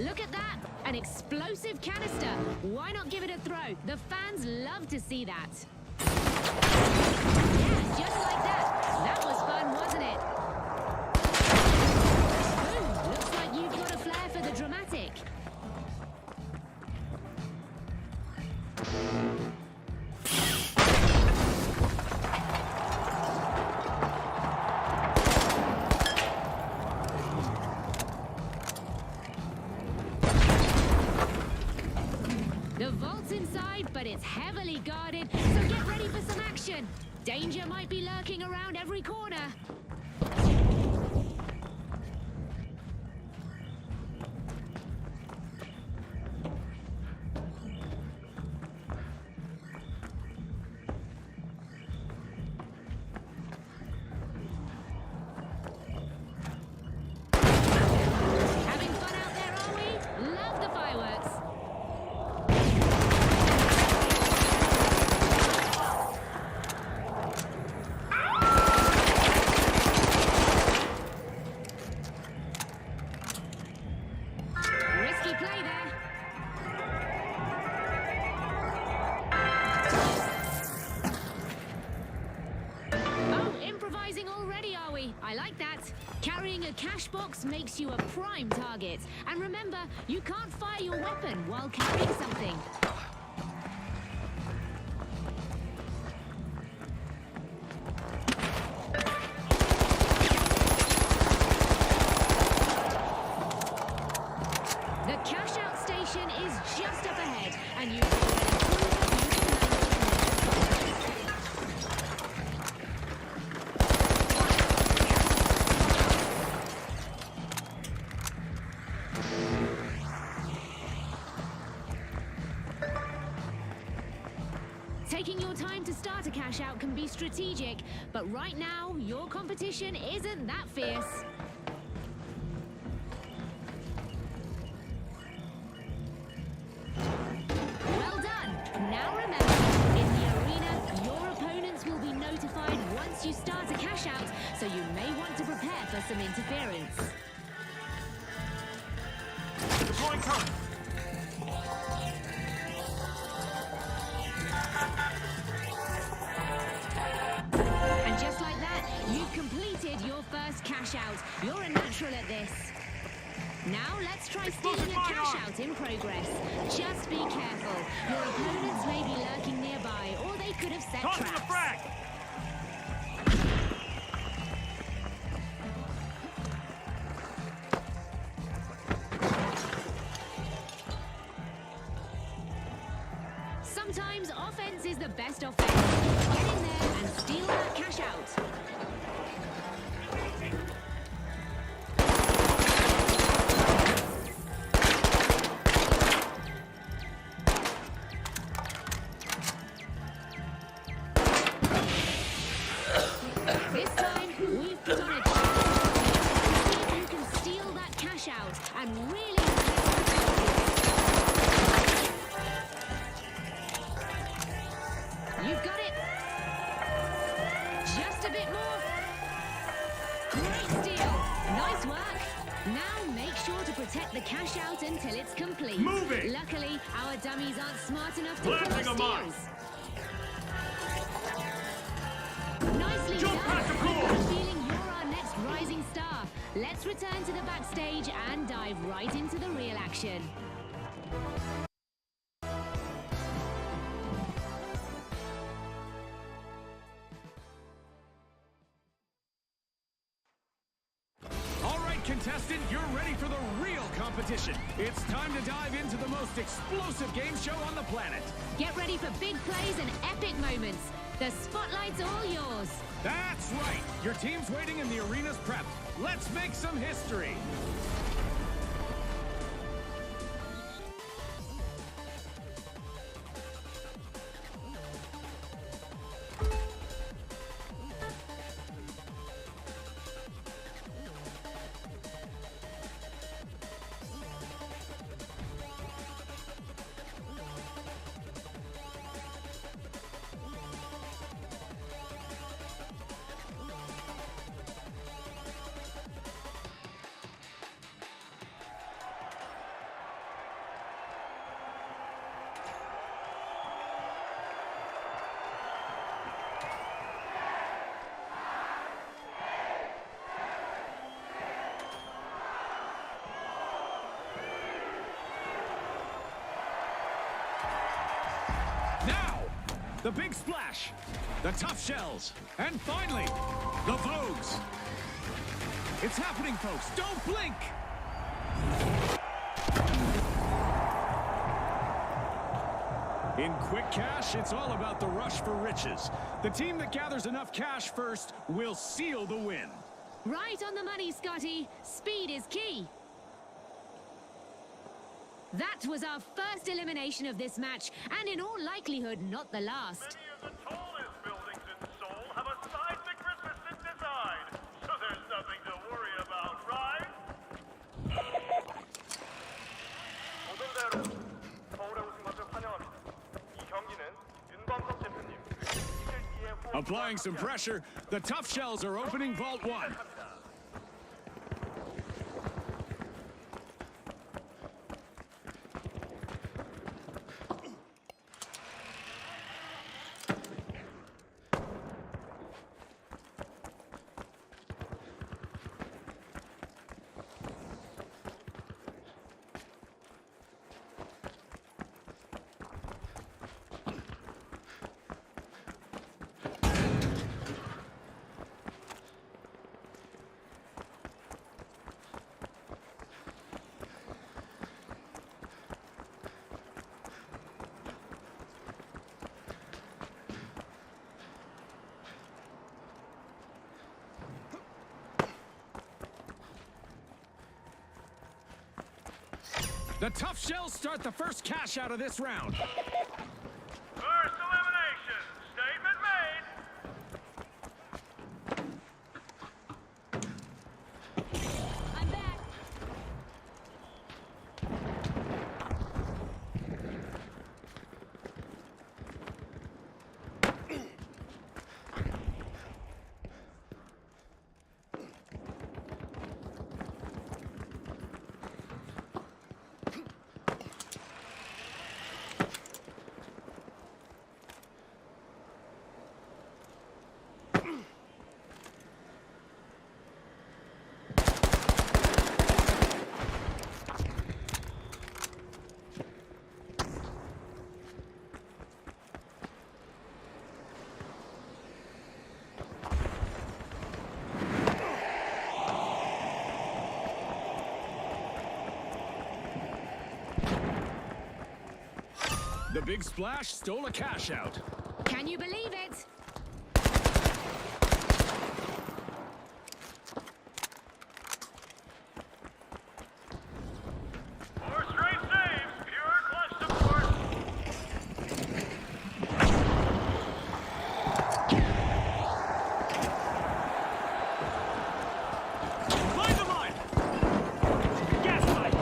Look at that! An explosive canister! Why not give it a throw? The fans love to see that. Yeah, just like that. That was fun, wasn't it? Ooh, looks like you've got a flair for the dramatic. The vault's inside, but it's heavily guarded, so get ready for some action. Danger might be lurking around every corner. Having fun out there, are we? Love the fireworks. Risky play there. Oh, improvising already, are we? I like that. Carrying a cash box makes you a prime target. And remember, you can't fire your weapon while carrying something. The cash-out station is just up ahead, and you've already proved you can Taking your time to start a cash-out can be strategic, but right now, your competition isn't that fierce. Well done! Now remember, in the arena, your opponents will be notified once you start a cash-out, so you may want to prepare for some interference. Deploying cover. And just like that, you've completed your first cash-out. You're a natural at this. Now let's try stealing a cash-out in progress. Just be careful. Your opponents may be lurking nearby, or they could have set Tossing a traps. frag. Sometimes offense is the best offense. Get in there and steal that cash-out. This time, we've put on a challenge. See if you can steal that cash-out and really... You've got it. Just a bit more. Great steal. Nice work. Now make sure to protect the cash out until it's complete. Move it. Luckily, our dummies aren't smart enough to Planting pull a off mine. steals. Nicely Jump done. past the I've got a course. feeling you're our next rising star. Let's return to the backstage and dive right into the real action. All right, contestant, you're ready for the real competition. It's time to dive into the most explosive game show on the planet. Get ready for big plays and epic moments. The spotlight's all yours. That's right. Your team's waiting and the arena's prepped. Let's make some history. the Big Splash, the Tough Shells, and finally, the Vogues. It's happening, folks. Don't blink! In quick cash, it's all about the rush for riches. The team that gathers enough cash first will seal the win. Right on the money, Scotty. Speed is key. That was our first elimination of this match, and in all likelihood, not the last. Many of the tallest buildings in Seoul have a seismic resistant design, so there's nothing to worry about, right? 오늘대로 서울의 우승만을 환영합니다. 이 경기는 윤광석 대표님, 이틀 뒤에 Applying some pressure, the Tough Shells are opening Vault 1. The Tough Shells start the first cash out of this round. First elimination, statement made. I'm back. The Big Splash stole a cash out. Can you believe it? Four straight saves, pure clutch support. Find the line! Gaslight!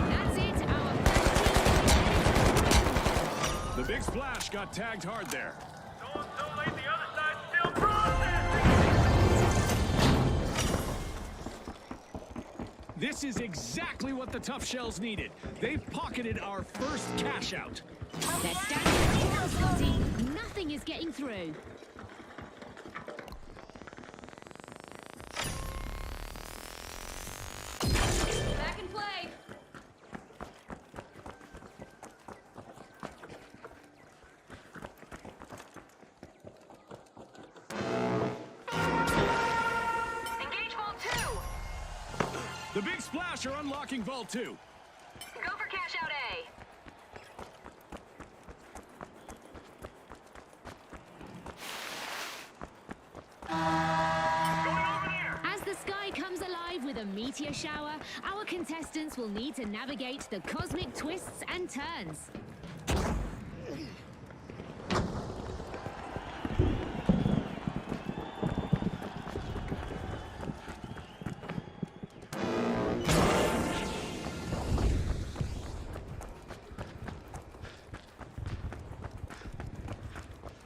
That's it. Our first team. The Big Splash got tagged hard there. Going so late, the other side's still processing. This is exactly what the Tough Shells needed. They've pocketed our first cash out. They're standing still, Scotty. Nothing is getting through. Back in play. Engage Vault 2! The Big Splash are unlocking Vault 2. Go for cash out A! As the sky comes alive with a meteor shower, our contestants will need to navigate the cosmic twists and turns.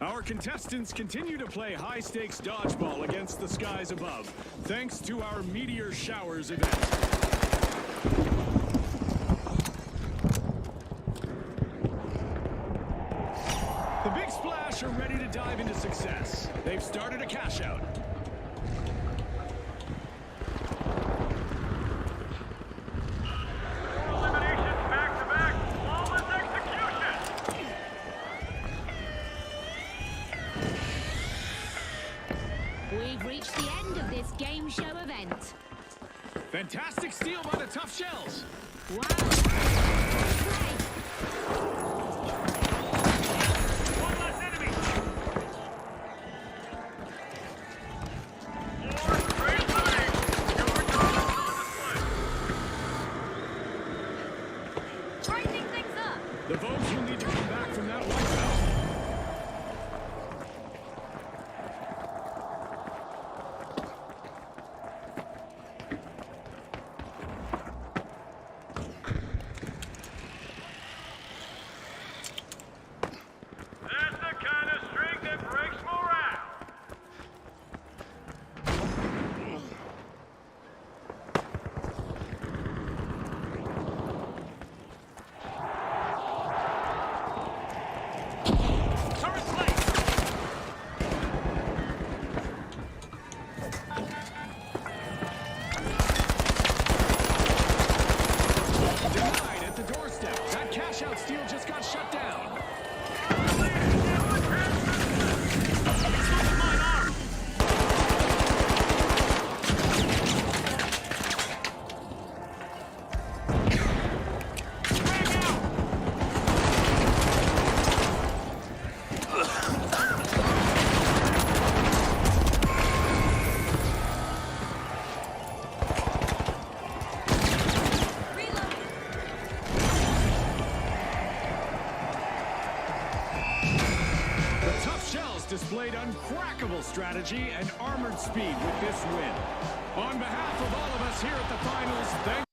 Our contestants continue to play high-stakes dodgeball against the skies above, thanks to our Meteor Showers event. Smash are ready to dive into success. They've started a cash out. Eliminations back-to-back. Flawless execution. We've reached the end of this game show event. Fantastic steal by the Tough Shells. Wow. Play. One less enemy. Four straight eliminations. Your dominance on display. Brightening things up. The Vogues will need to come back from that wipeout. That's the kind of streak that breaks morale. Turret plate. Denied at the doorstep. That cash out steal just got shut down. The Tough Shells displayed uncrackable strategy and armored speed with this win. On behalf of all of us here at the finals, thank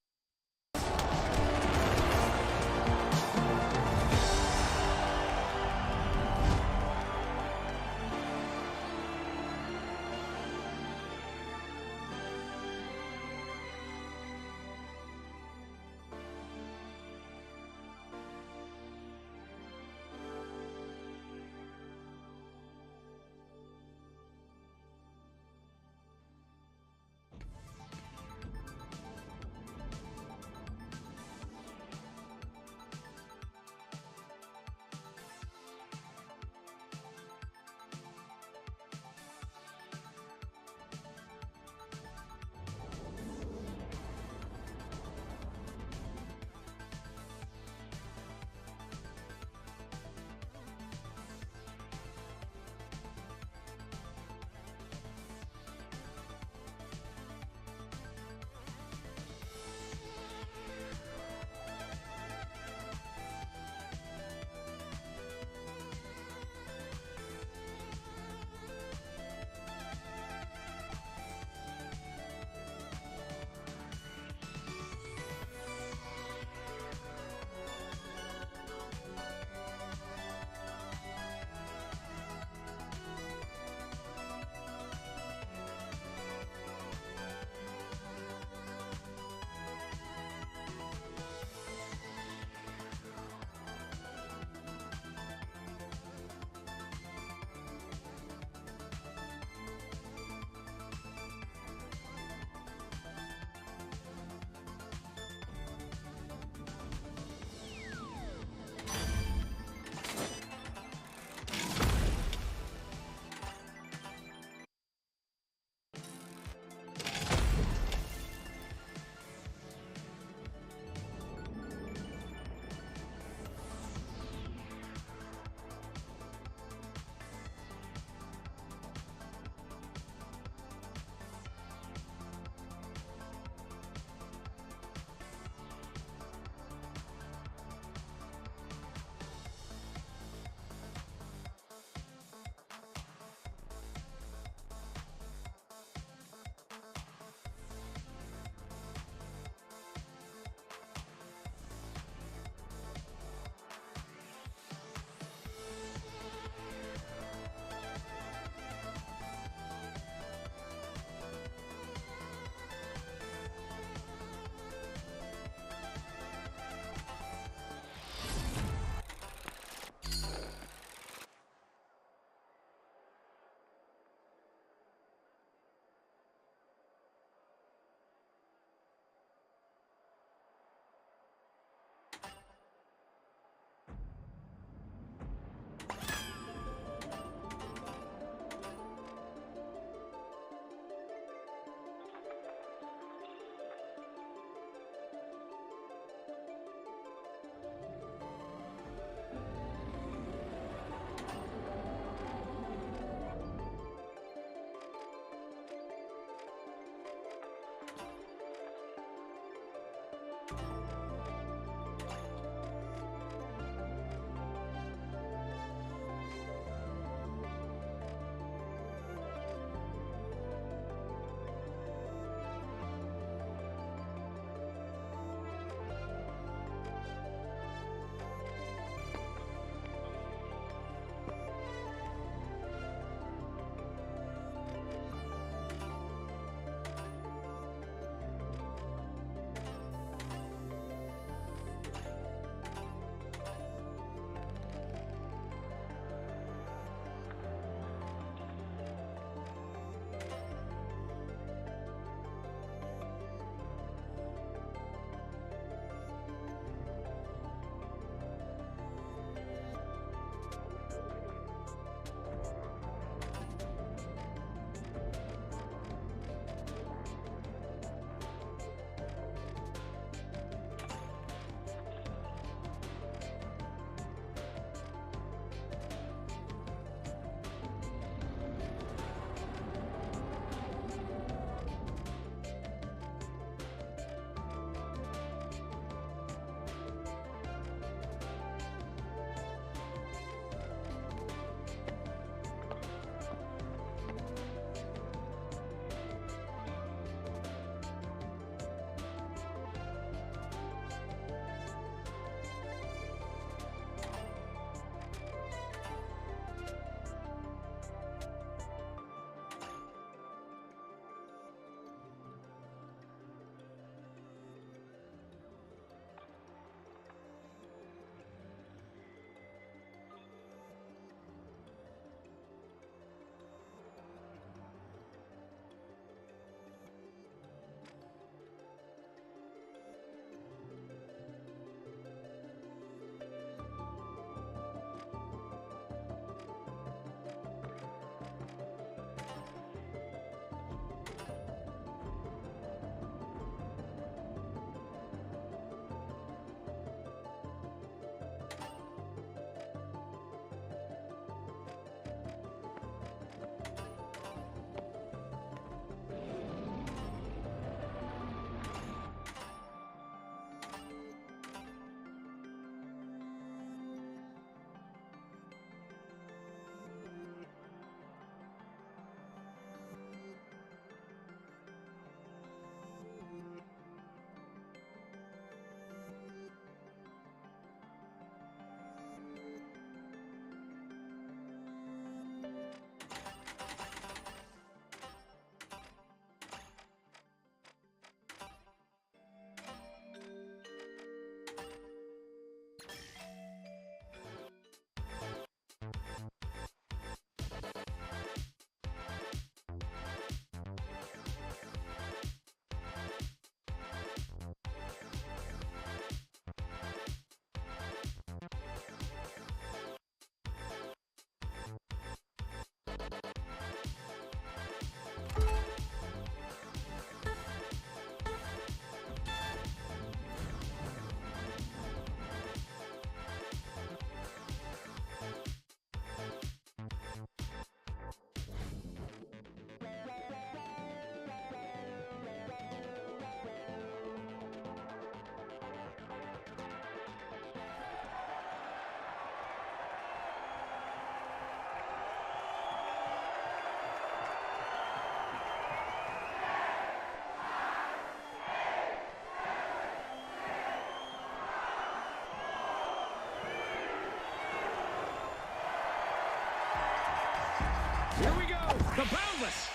Here we go. The Boundless,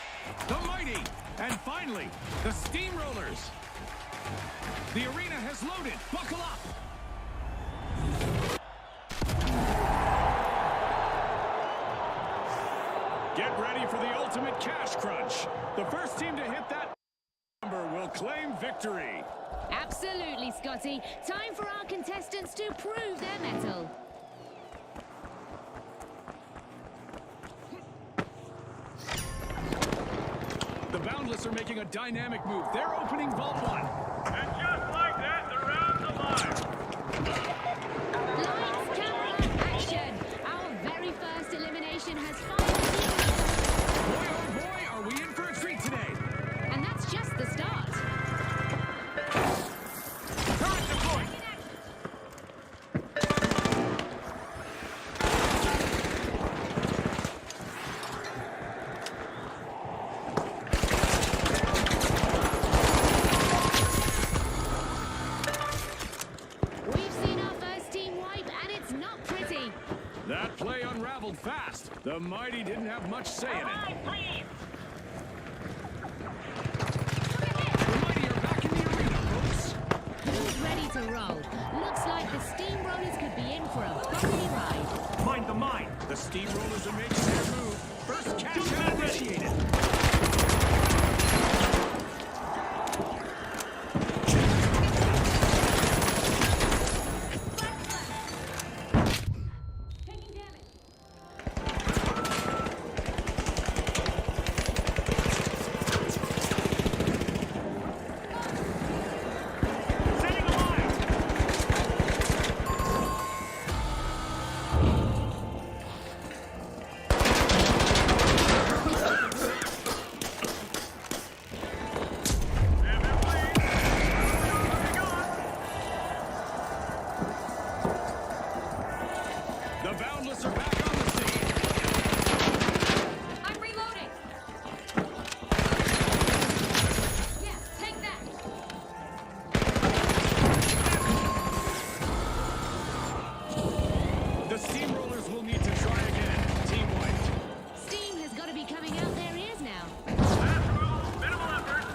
the Mighty, and finally, the Steamrollers. The arena has loaded. Buckle up. Get ready for the ultimate cash crunch. The first team to hit that number will claim victory. Absolutely, Scotty. Time for our contestants to prove their mettle. The Boundless are making a dynamic move. They're opening Vault 1. And just like that, the round's alive. Lights, camera, action! Our very first elimination has finally Boy, oh boy, are we in for a treat today. and that's just the start. Turret deployed. We've seen our first team wipe, and it's not pretty. That play unraveled fast. The Mighty didn't have much say in it. The Mighty are back in the arena, folks. Who's ready to roll? Looks like the Steamrollers could be in for a bumpy ride. Mind the mine. The Steamrollers are making their move. First cash out initiated. Taking damage. Setting a line. The Boundless are back on the scene. I'm reloading. Yeah, take that. The Steamrollers will need to try again. Team wiped. Steam has got to be coming out their ears now. Last rule, minimal effort.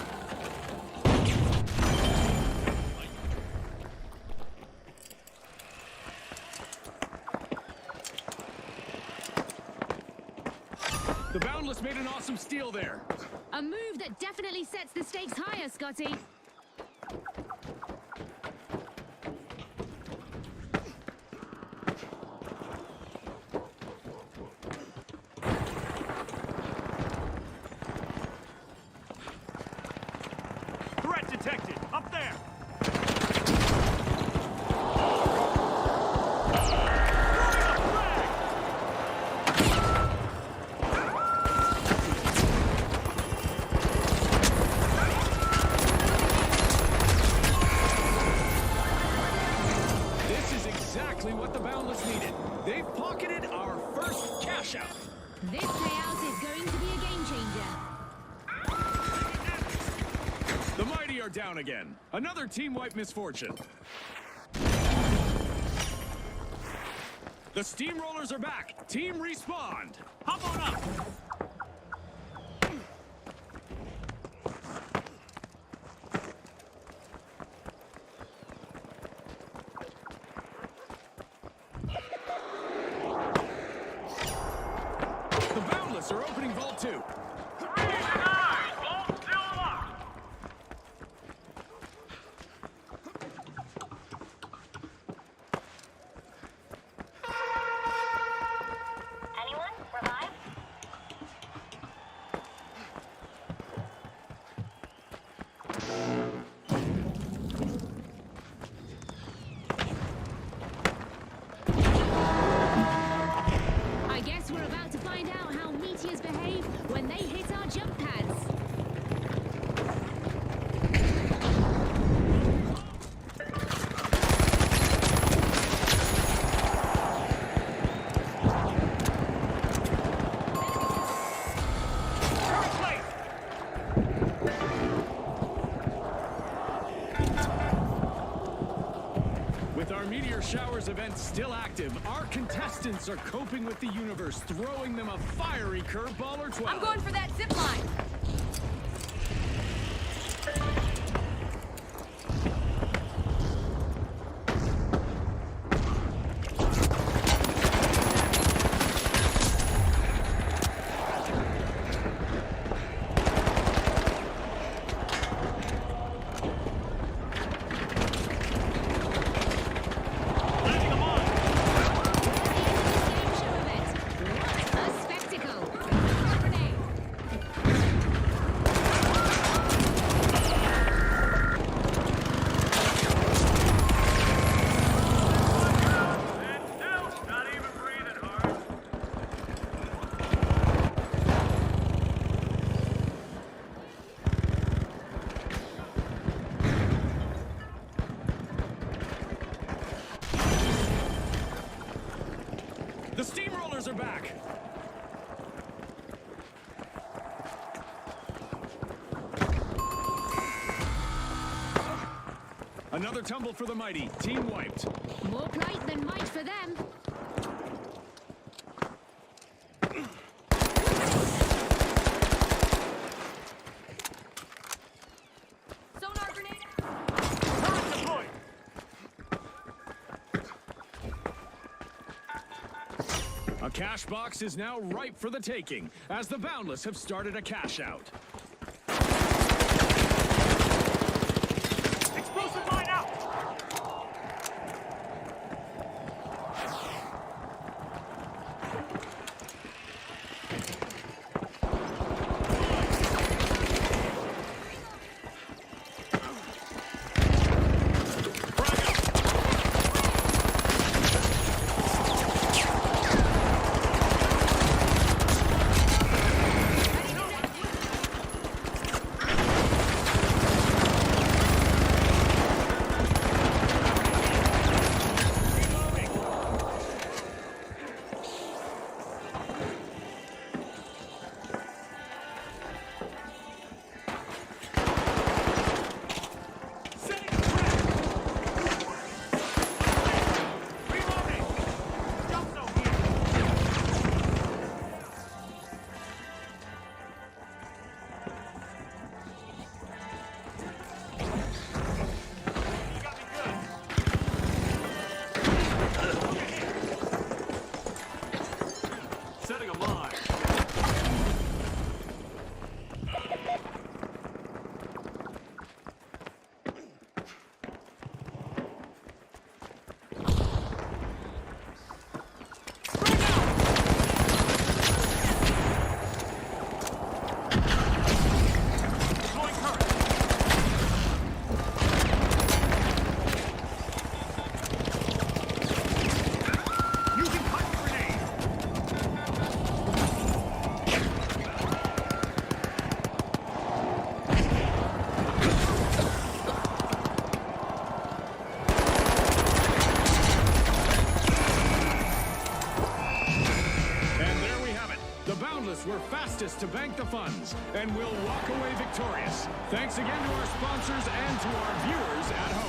The Boundless made an awesome steal there. A move that definitely sets the stakes higher, Scotty. Threat detected. Up there. This is exactly what the Boundless needed. They've pocketed our first cash out. This payout is going to be a game changer. The Mighty are down again. Another team wipe misfortune. The Steamrollers are back. Team respawned. Hop on up. The Boundless are opening Vault 2. Denied. Vault still locked. Anyone? Revive? I guess we're about to find out how meteors behave when they meteor showers event still active, our contestants are coping with the universe, throwing them a fiery curveball or 12. I'm going for that zip line. The steamrollers are back! Another tumble for the mighty. Team wiped. More plight than might for them. Sonar grenade. Turret deployed. A cash box is now ripe for the taking, as the Boundless have started a cash out. Explosive mine out. Setting a mine. Deploying turret. Using hunting grenade. And there we have it. The Boundless were fastest to bank the funds and will walk away victorious. Thanks again to our sponsors and to our viewers at home.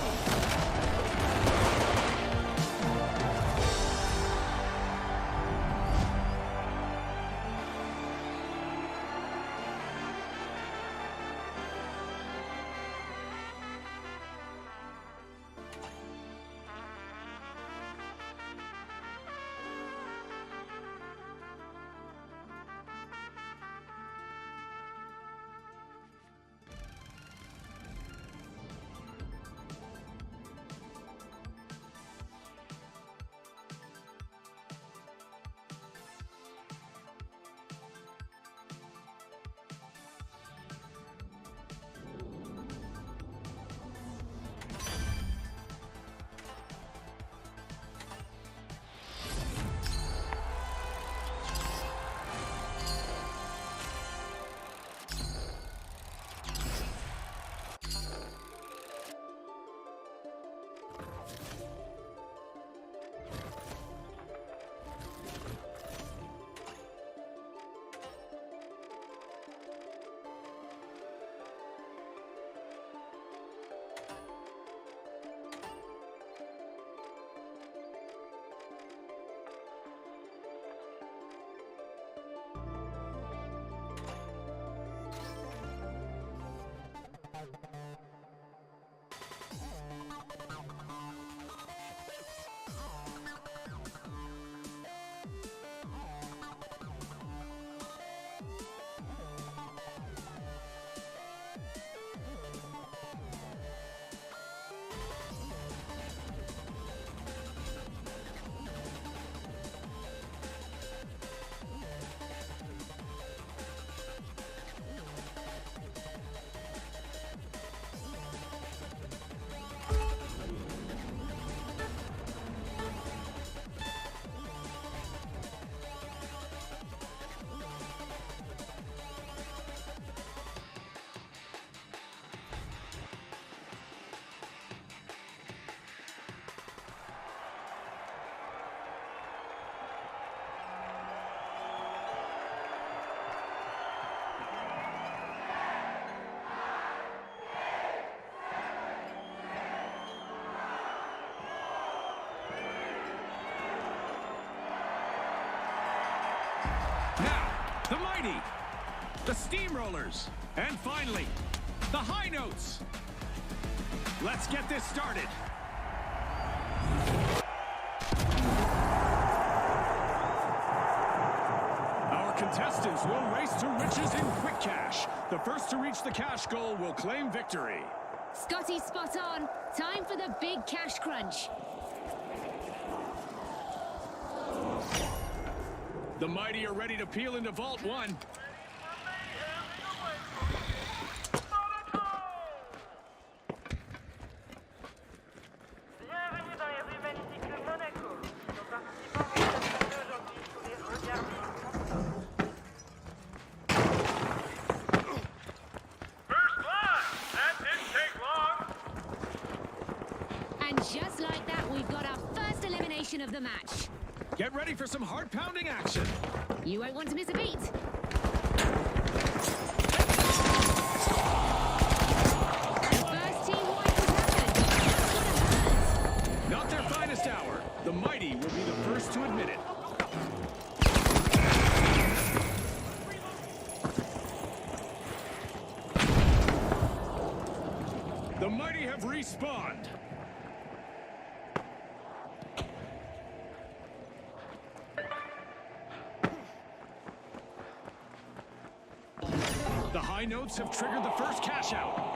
Now, the Mighty, the Steamrollers, and finally, the High Notes. Let's get this started. Our contestants will race to riches in quick cash. The first to reach the cash goal will claim victory. Scotty, spot on. Time for the big cash crunch. The Mighty are ready to peel into Vault 1. Bienvenue dans les rues magnifiques de Monaco. Nos participants vont s'affronter aujourd'hui sous les regards des First blood! That didn't take long. And just like that, we've got our first elimination of the match. Get ready for some heart-pounding action. You won't want to miss a beat. The first team wipe has happened. That's gonna hurt. Not their finest hour. The Mighty will be the first to admit it. The Mighty have respawned. The High Notes have triggered the first cash out.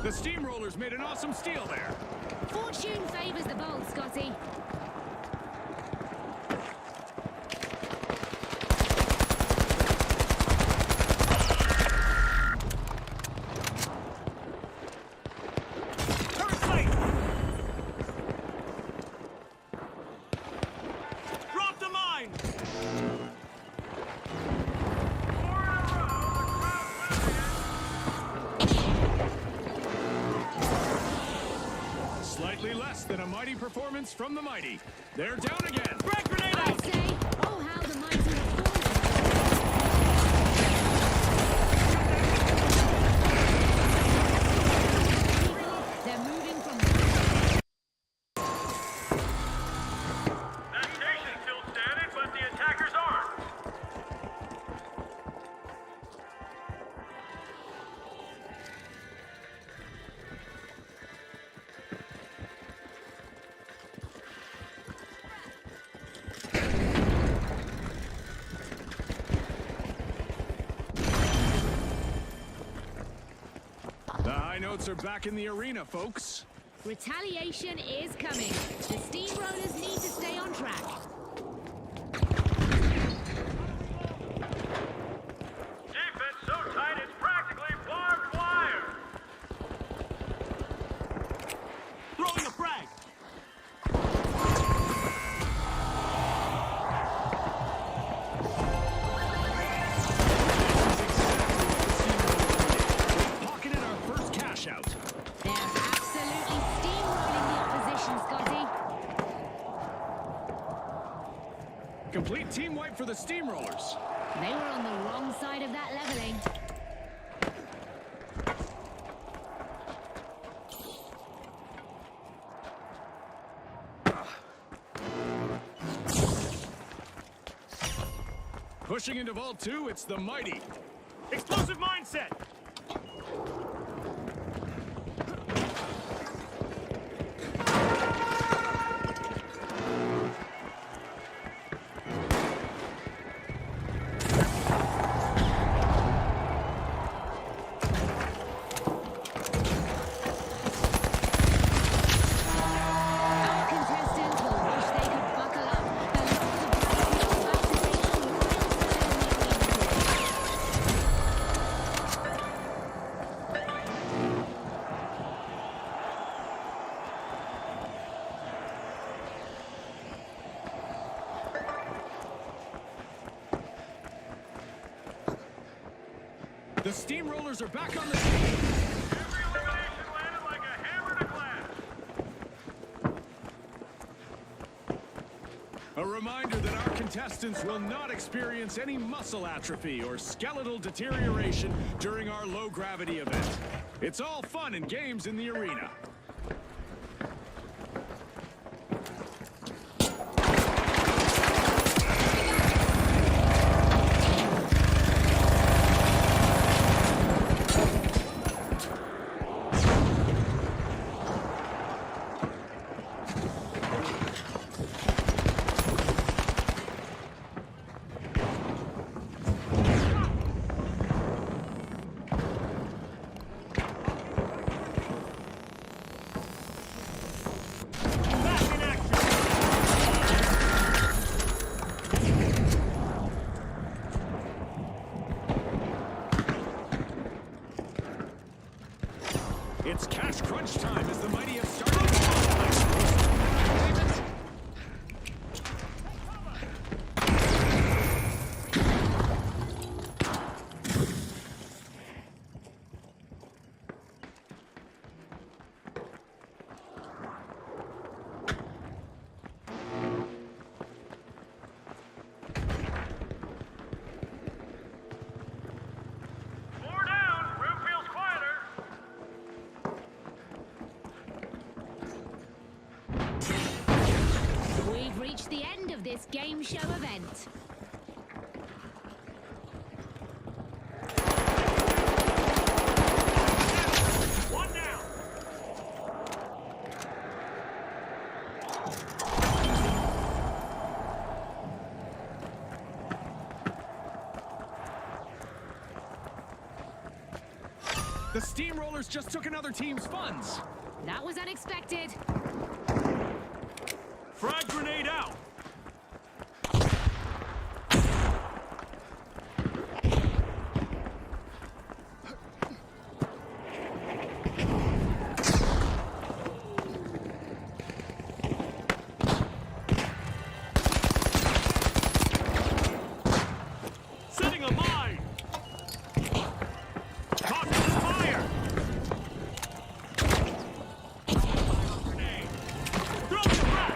The Steamrollers made an awesome steal there. Fortune favors the bold, Scotty. Drop the mine! Slightly less than a mighty performance from the Mighty. They're down again. Frag grenade I'd out! say, oh, how the mighty have fallen. They're moving from That station's still standing, but the attackers aren't. The High Notes are back in the arena, folks. retaliation is coming. The Steamrollers need to stay on track. Defense so tight it's practically barbed wire. Throwing a frag! Pocketed our first cash out. They're absolutely steamrolling the opposition, Scotty. Complete team wipe for the Steamrollers. They were on the wrong side of that leveling. Pushing into Vault 2, it's the Mighty. Explosive mindset! Our contestants will wish they could buckle up. The Lords of Rage are about to take on royal style. The Steamrollers are back on the... Every elimination landed like a hammer to glass. A reminder that our contestants will not experience any muscle atrophy or skeletal deterioration during our low-gravity event. It's all fun and games in the arena. It's cash crunch time as the mighty have started the spotlight. Four down. Room feels quieter. We've reached the end of this game show event. One down. The Steamrollers just took another team's funds. That was unexpected. Frag grenade out. Setting a mine. Tossing fire. Grenade. Throw the frag.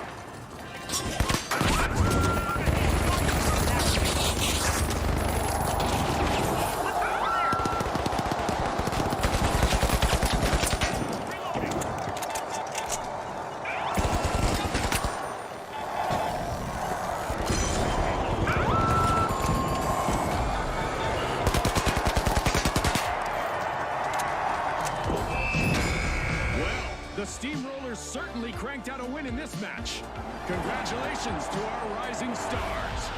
The Steamrollers certainly cranked out a win in this match. Congratulations to our rising stars.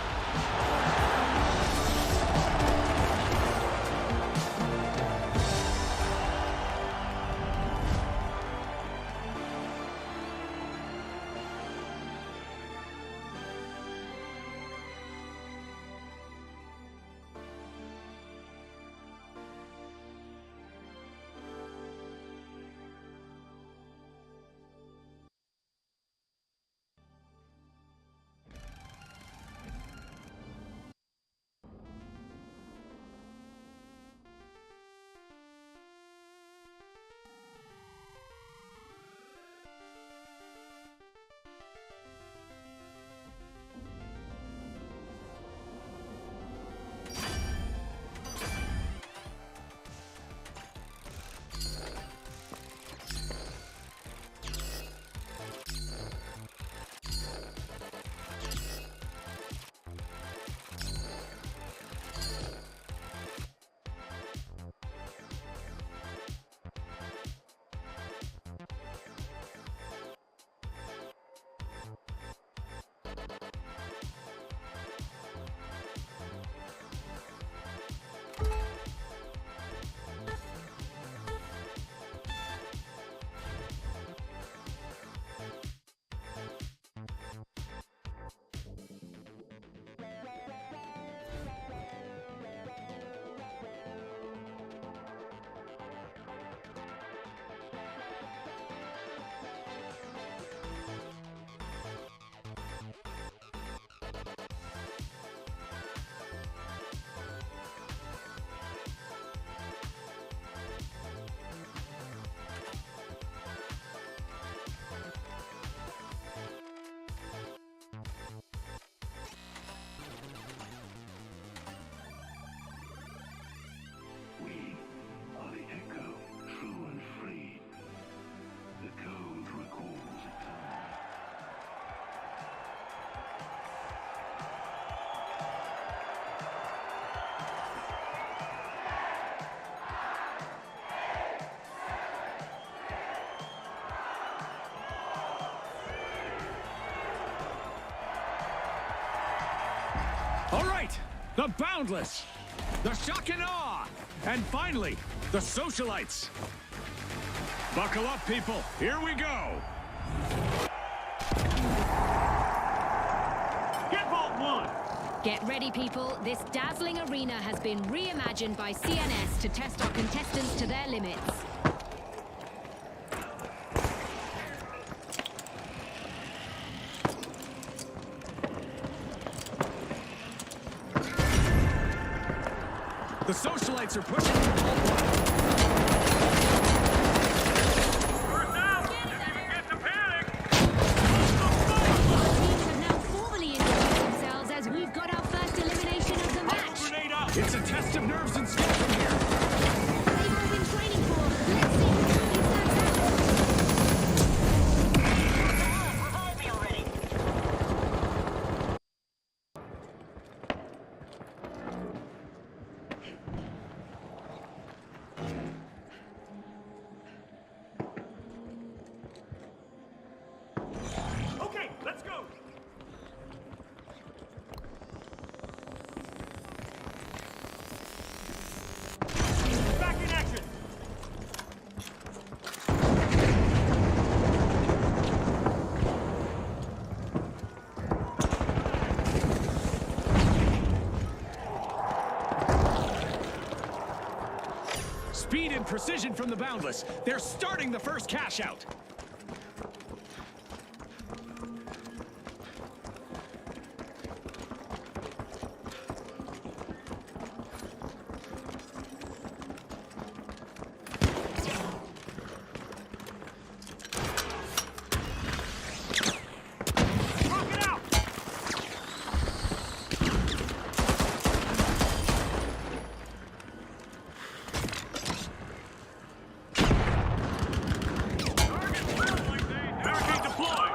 All right, the Boundless, the Shock and Awe, and finally, the Socialites. Buckle up, people. Here we go. Get Vault 1! Get ready, people. This dazzling arena has been reimagined by CNS to test our contestants to their limits. The Socialites are pushing to Vault 1. First down! Didn't even get to panic! Our teams have now formally introduced themselves as we've got our first elimination of the match. Grenade out! It's a test of nerves and skill from here. They've all been training for. Let's see who truly stands out. Revive me already. Okay, let's go! Back in action! Speed and precision from the Boundless. They're starting the first cash out. Rock it out! Target clear, barricade deployed!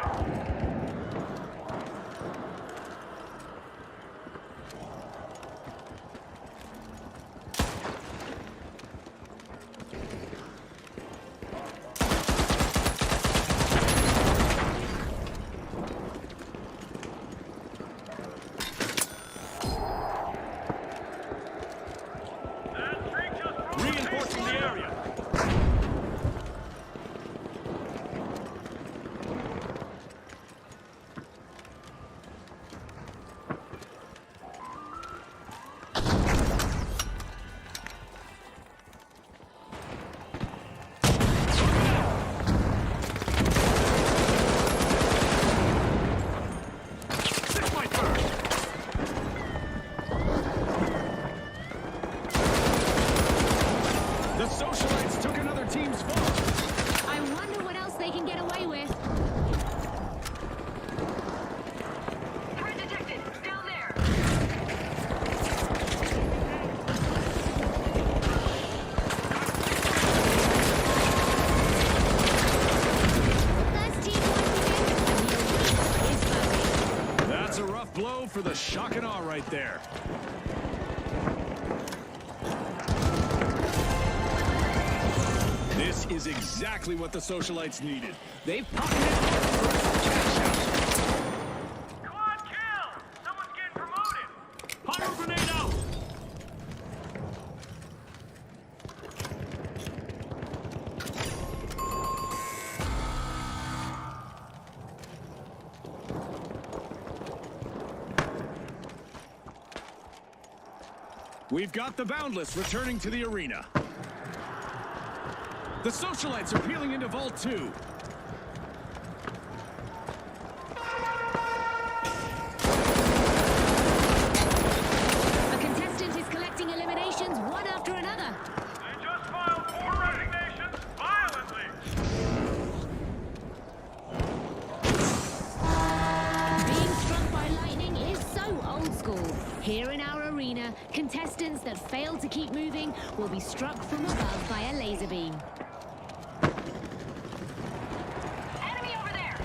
That streak just broke the Reinforcing the baseline. area. This might burn. The Socialites took another team's vault. I wonder what else they can get away with. Threat detected. Down there. First team once again, and the arena is buzzing. That's a rough blow for the Shock and Awe right there. This is exactly what the Socialites needed. They've pocketed their first cash out. Quad kill! Someone's getting promoted! Pyro grenade out! We've got the Boundless returning to the arena. The Socialites are peeling into Vault 2. A contestant is collecting eliminations one after another. They just filed 4 resignations violently! Being struck by lightning is so old school. Here in our arena, contestants that fail to keep moving will be struck from above by a laser beam. Enemy over there.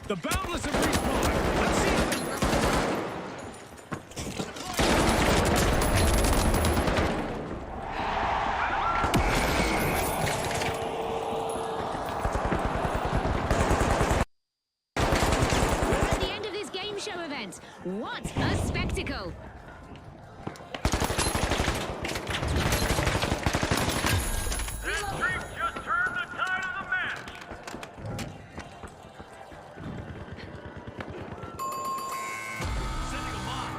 The Boundless have respawned. Let's see if We're at the end of this game show event. What a spectacle! This streak just turned the tide of the match. Setting a mine.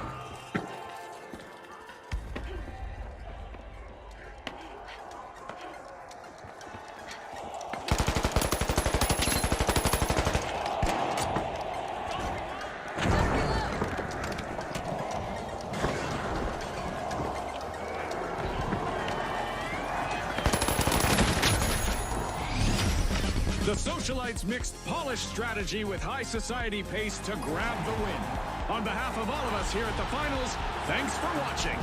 the Socialites mixed polished strategy with high society pace to grab the win. On behalf of all of us here at the finals, thanks for watching.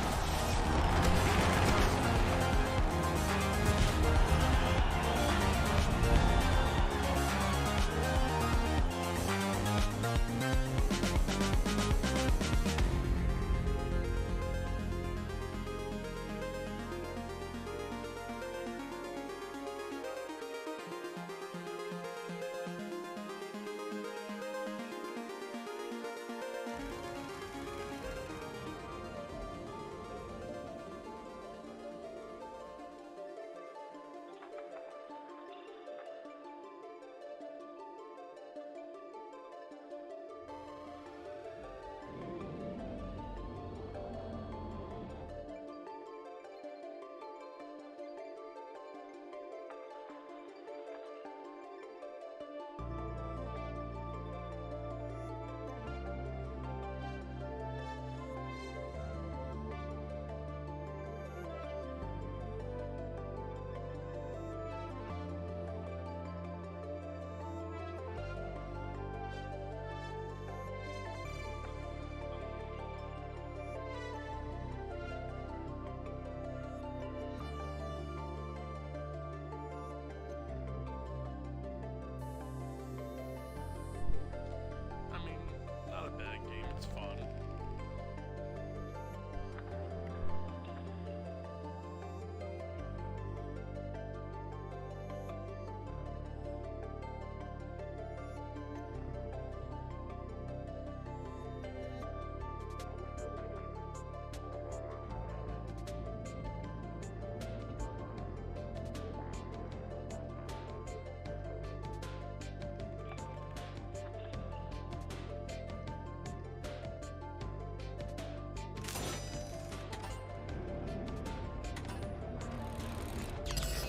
I mean, not a bad game, it's fun.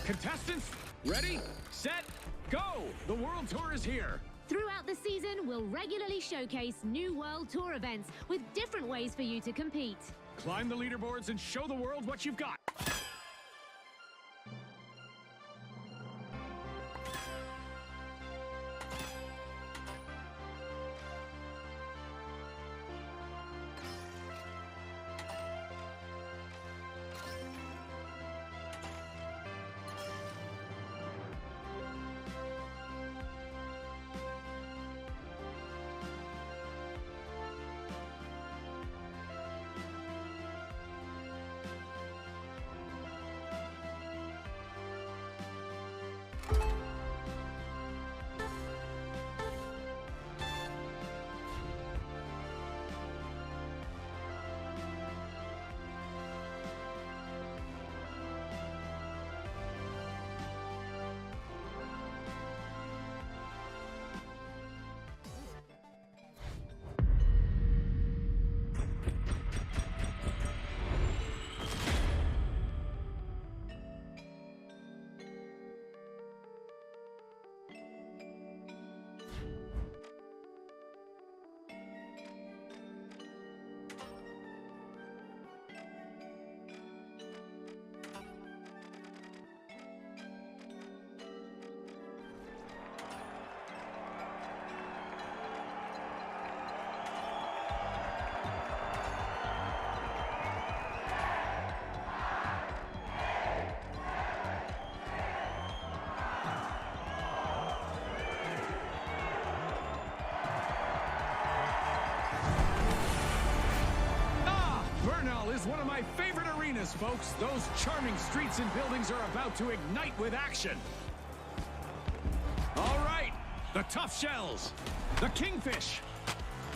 Contestants, ready, set, go! The World Tour is here. Throughout the season, we'll regularly showcase new World Tour events with different ways for you to compete. Climb the leaderboards and show the world what you've got. is one of my favorite arenas, folks. Those charming streets and buildings are about to ignite with action. All right, the tough shells, the kingfish,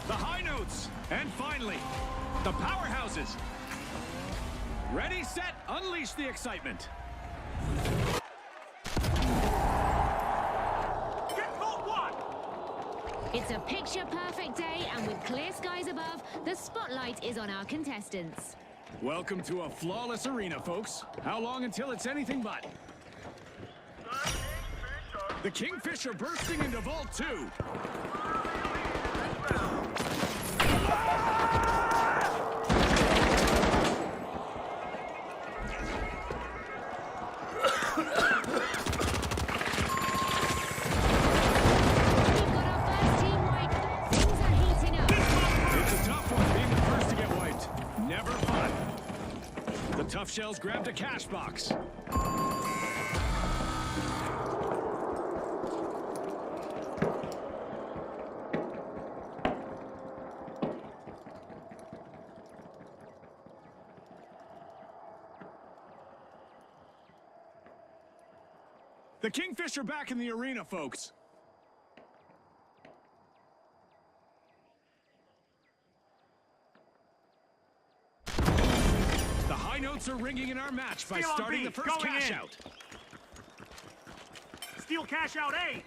the high notes, and finally, the powerhouses. Ready, set, unleash the excitement. Get caught one! It's a picture-perfect day, and with clear skies above, the spotlight is on our contestants. Welcome to a flawless arena, folks. How long until it's anything but? The kingfish are bursting into Vault 2. Tough shells grabbed a cash box. The kingfish are back in the arena, folks. Notes are ringing in our match by starting the first cash out. Steal cash out A!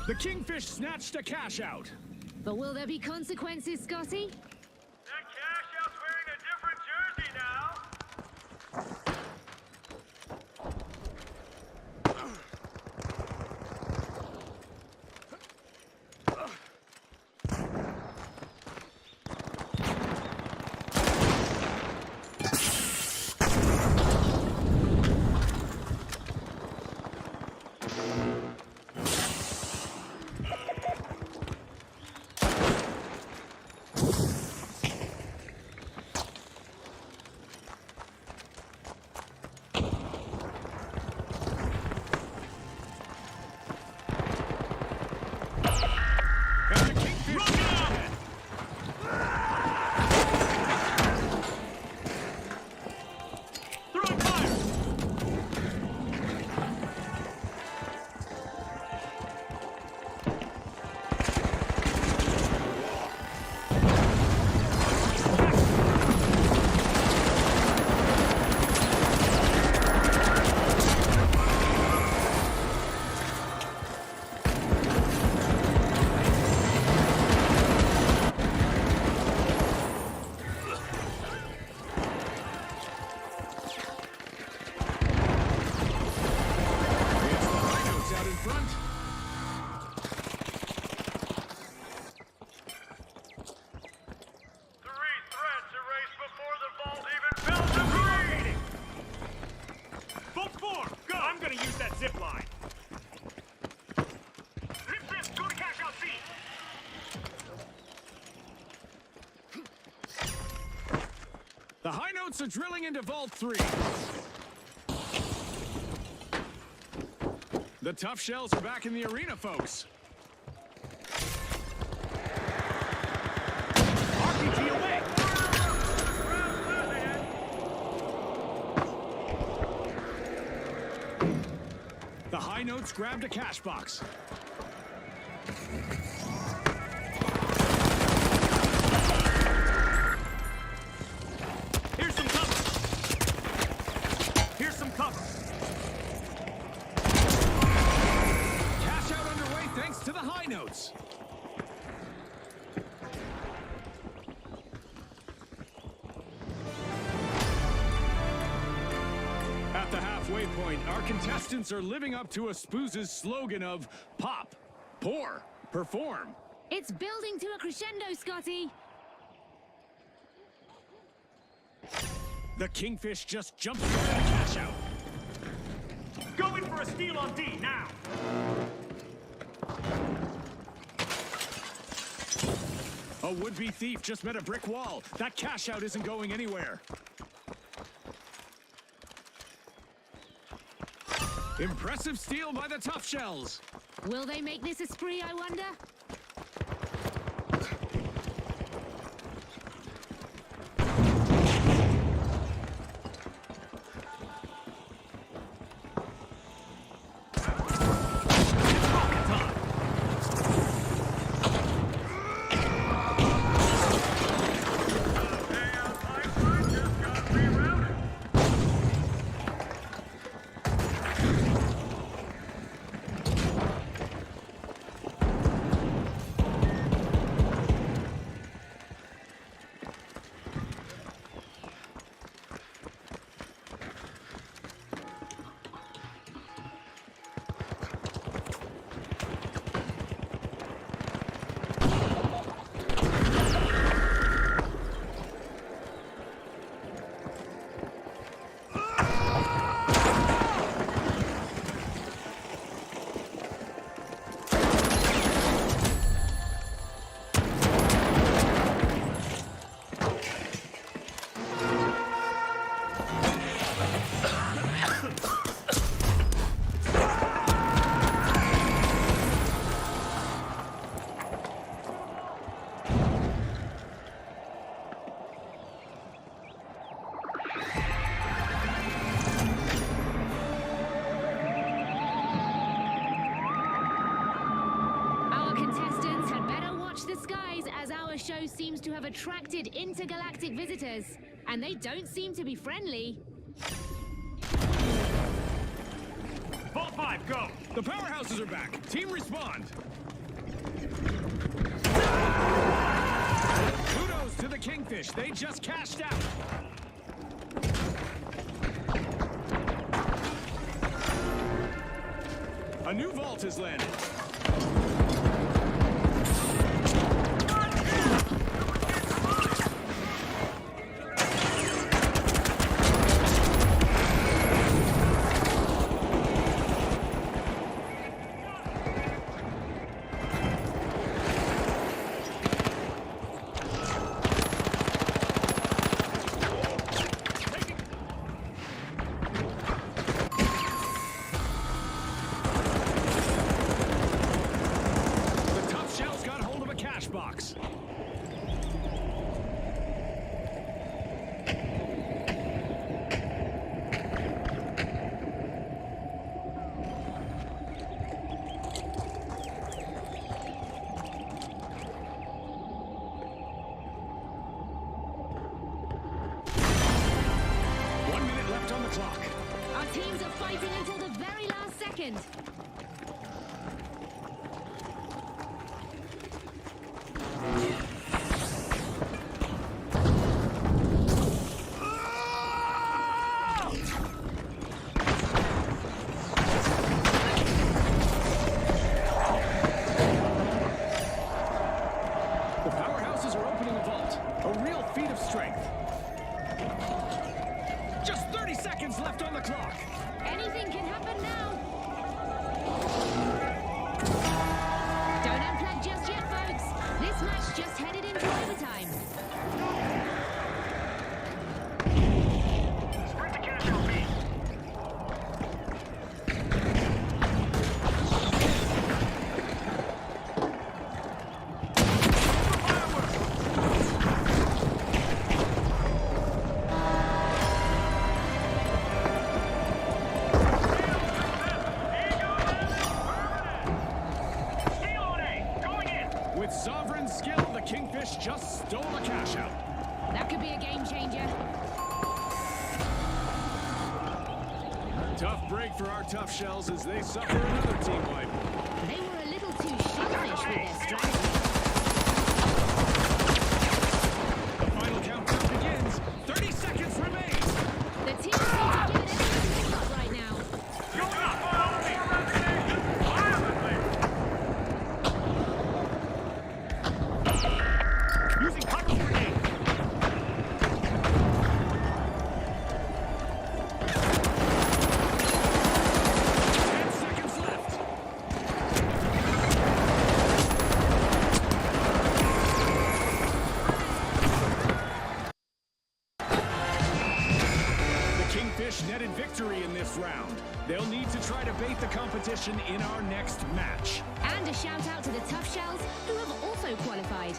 The kingfish snatched a cash out. But will there be consequences, Scotty? That cash out's wearing a different jersey now! The high notes are drilling into Vault 3. The tough shells are back in the arena, folks. RPG away! The high notes grabbed a cash box. Here's some cover. Here's some cover. Cash out underway thanks to the high notes. At the halfway point, our contestants are living up to a Spooz's slogan of pop, pour, Perform. It's building to a crescendo, Scotty. The Kingfish just jumps for the cash out. Going for a steal on D now. A would-be thief just met a brick wall. That cash out isn't going anywhere. Impressive steal by the Tough Shells. Will they make this a spree, I wonder? Show seems to have attracted intergalactic visitors, and they don't seem to be friendly. Vault 5, go! The powerhouses are back. Team respond. Kudos to the Kingfish. They just cashed out. A new vault has landed. Box. One minute left on the clock. Our teams are fighting until the very last second. Just 30 seconds left on the clock. Anything can happen now. Don't unplug just yet, folks. This match just headed into overtime. Sprint to cash out B. With sovereign skill, the Kingfish just stole a cash out. That could be a game changer. Tough break for our Tough Shells as they suffer another team wipe. They were a little too sheepish with their strategy. The final countdown begins. 30 seconds remain. The teams need to give it everything they've got right now. Going up! Violently! fish netted victory in this round. They'll need to try to bait the competition in our next match. And a shout out to the Tough Shells, who have also qualified.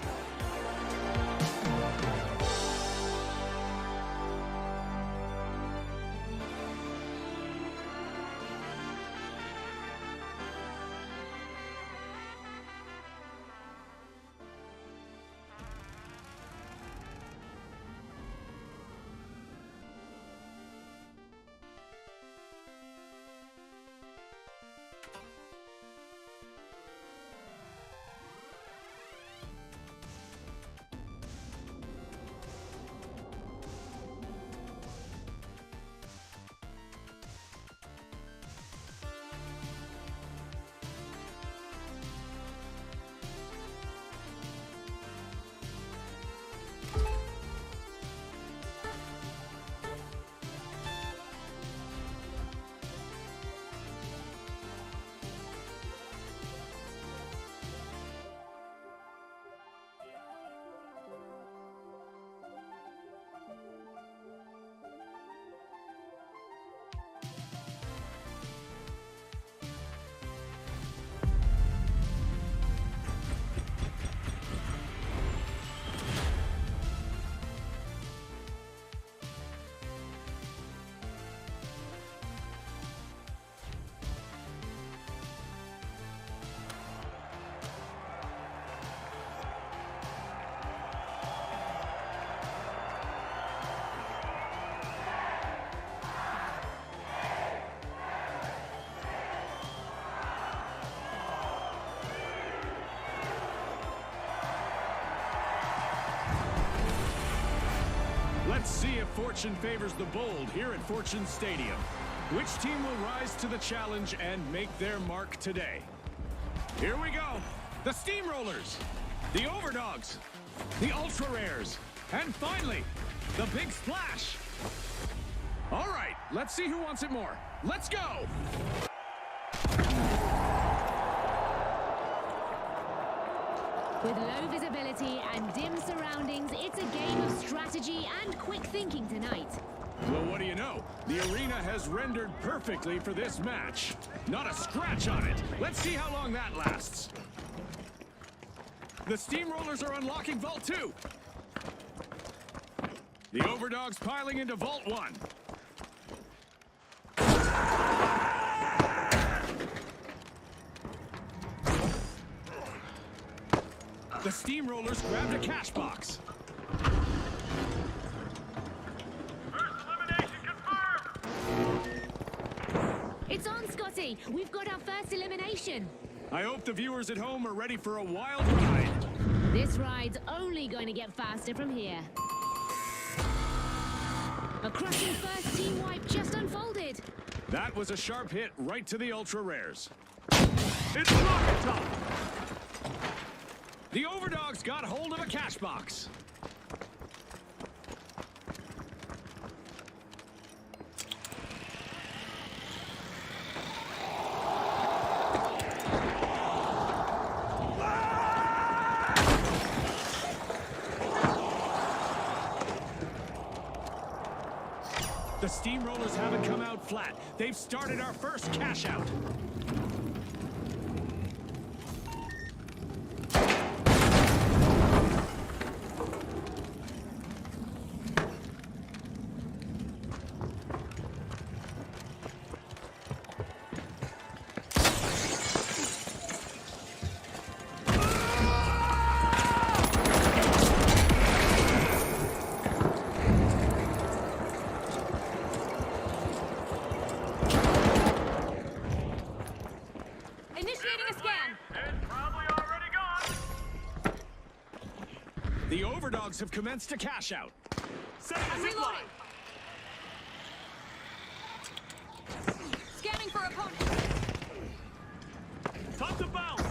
Let's see if fortune favors the bold here at Fortune Stadium. Which team will rise to the challenge and make their mark today? Here we go. The Steamrollers, the Overdogs, the Ultra Rares, and finally, the Big Splash. All right, let's see who wants it more. Let's go. With low visibility and dim surroundings, it's a game of strategy and quick thinking tonight. Well, what do you know? The arena has rendered perfectly for this match. Not a scratch on it. Let's see how long that lasts. The Steamrollers are unlocking Vault 2. The Overdogs piling into Vault 1. The Steamrollers grabbed a cash box. First elimination confirmed! It's on, Scotty. We've got our first elimination. I hope the viewers at home are ready for a wild ride. This ride's only going to get faster from here. A crushing first team wipe just unfolded. That was a sharp hit right to the Ultra Rares. It's rocket time! The Overdogs got hold of a cash box. The Steamrollers haven't come out flat. They've started our first cash out. Initiating a scan. It's probably already gone! The Overdogs have commenced a cash out. I'm reloading. Scanning for opponent. Time to bounce!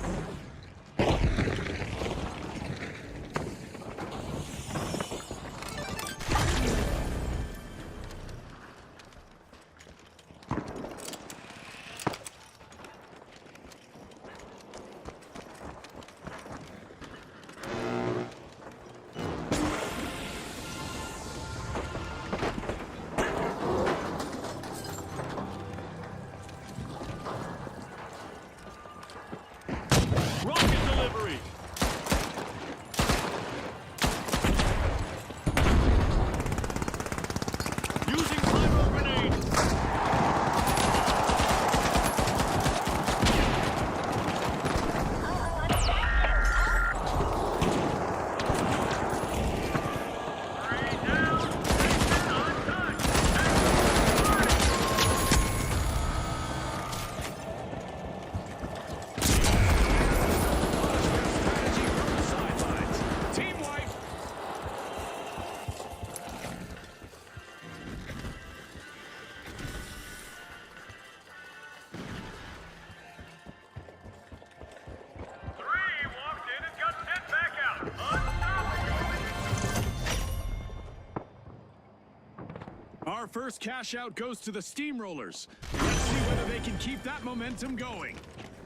first cash out goes to the Steamrollers. Let's see whether they can keep that momentum going.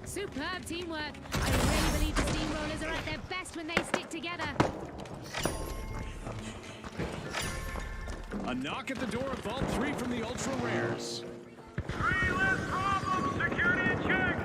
Superb teamwork. I really believe the Steamrollers are at their best when they stick together. A knock at the door of Vault 3 from the Ultra Rares. 3 less problems. Security in check.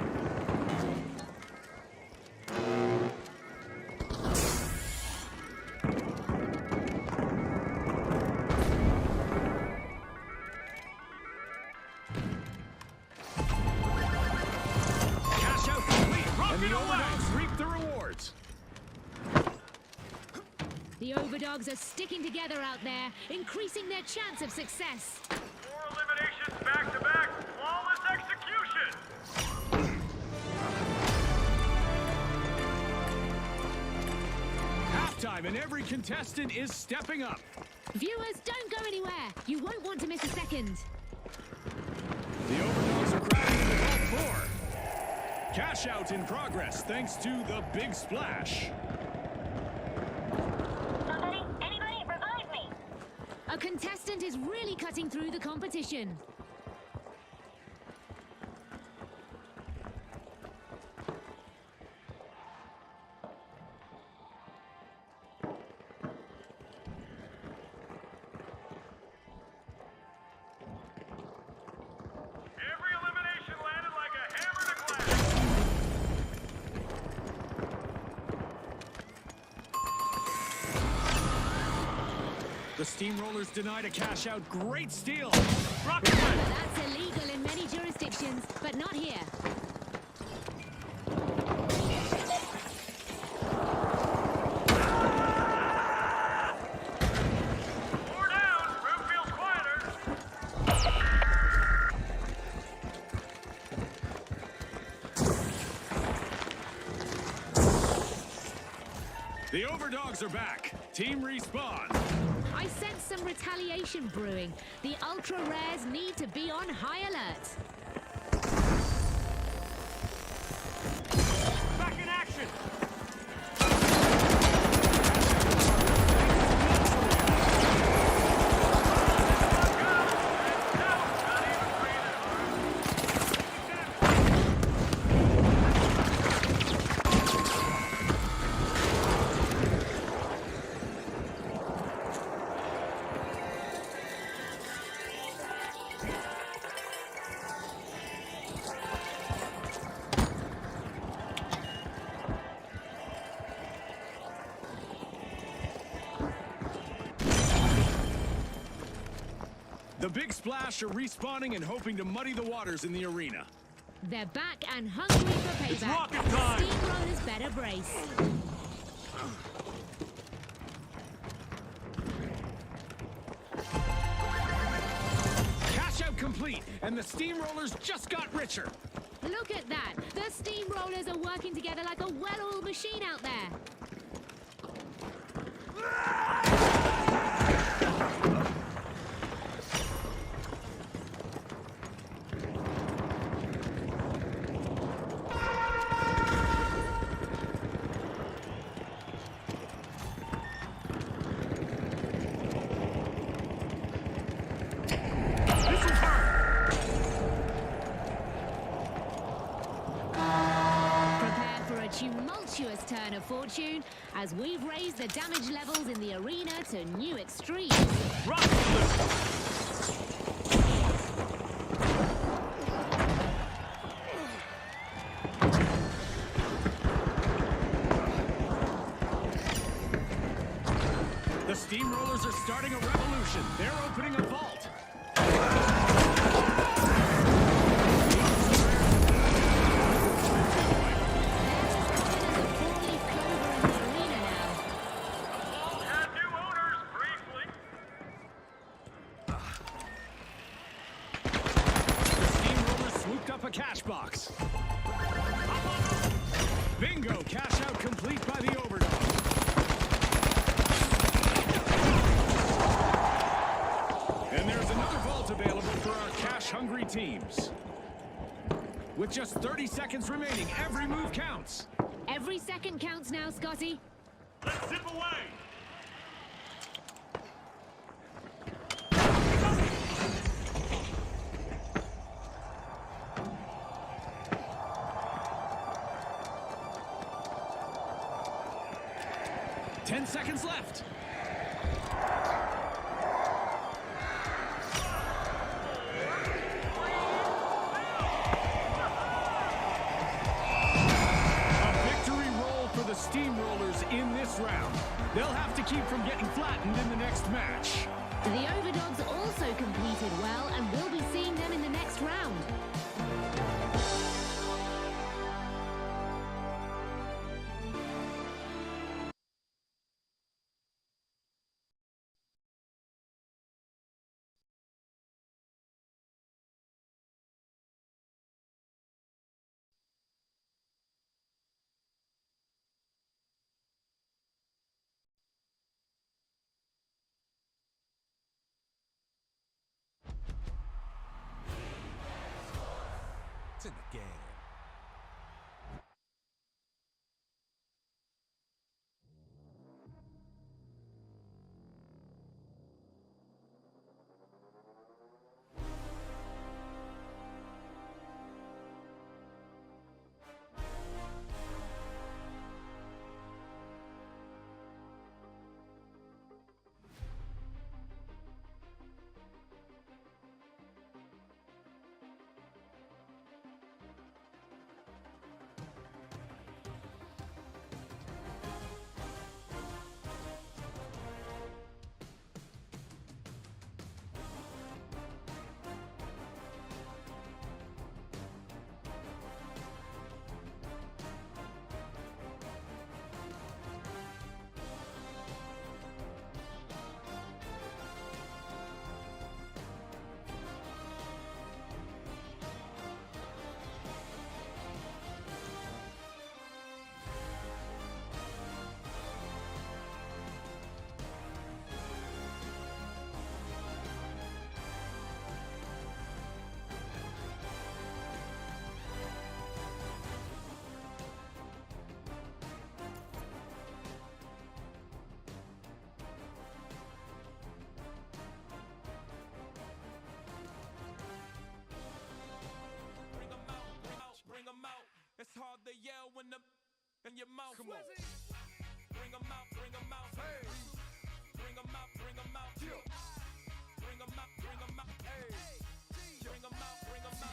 Cash out complete, and the Overdogs reap the rewards. The Overdogs are sticking together out there, increasing their chance of success. 4 eliminations back to back. Flawless execution. Halftime, and every contestant is stepping up. Viewers, don't go anywhere. You won't want to miss a second. The Overdogs are crowding into Vault 4. Cash out in progress thanks to the big splash. Somebody, anybody, revive me! A contestant is really cutting through the competition. Every elimination landed like a hammer to glass. The Steamrollers denied a cash out. Great steal. That's illegal in many jurisdictions, but not here. Four down. Room feels quieter. The Overdogs are back. Team respawn. I sense some retaliation brewing. The Ultra Rares need to be on high alert. Back in action. The Big Splash are respawning and hoping to muddy the waters in the arena. They're back and hungry for payback. It's rocket time! Steamrollers better brace. Cash out complete, and the Steamrollers just got richer. Look at that. The Steamrollers are working together like a well-oiled machine out there. Prepare for a tumultuous turn of fortune as we've raised the damage levels in the arena to new extremes. The Steamrollers are starting a revolution. They're opening a vault. Four-leaf clover in the arena now. Vault had new owners briefly. The Steamrollers swooped up a cash box. Bingo! Cash out complete by the Overdogs. And there's another vault available for our cash-hungry teams. With just 30 seconds remaining, every move counts. Every second counts now, Scotty. Let's zip away. seconds left. A victory roll for the Steamrollers in this round. They'll have to keep from getting flattened in the next match. The Overdogs also competed well, and we'll be seeing them in the next round. It's in the game. Bring 'em out. It's hard to yell when the in your mouth. Come on. Bring 'em out. Hey. Bring 'em out. Bring 'em out. Bring 'em out. Hey. Bring 'em out.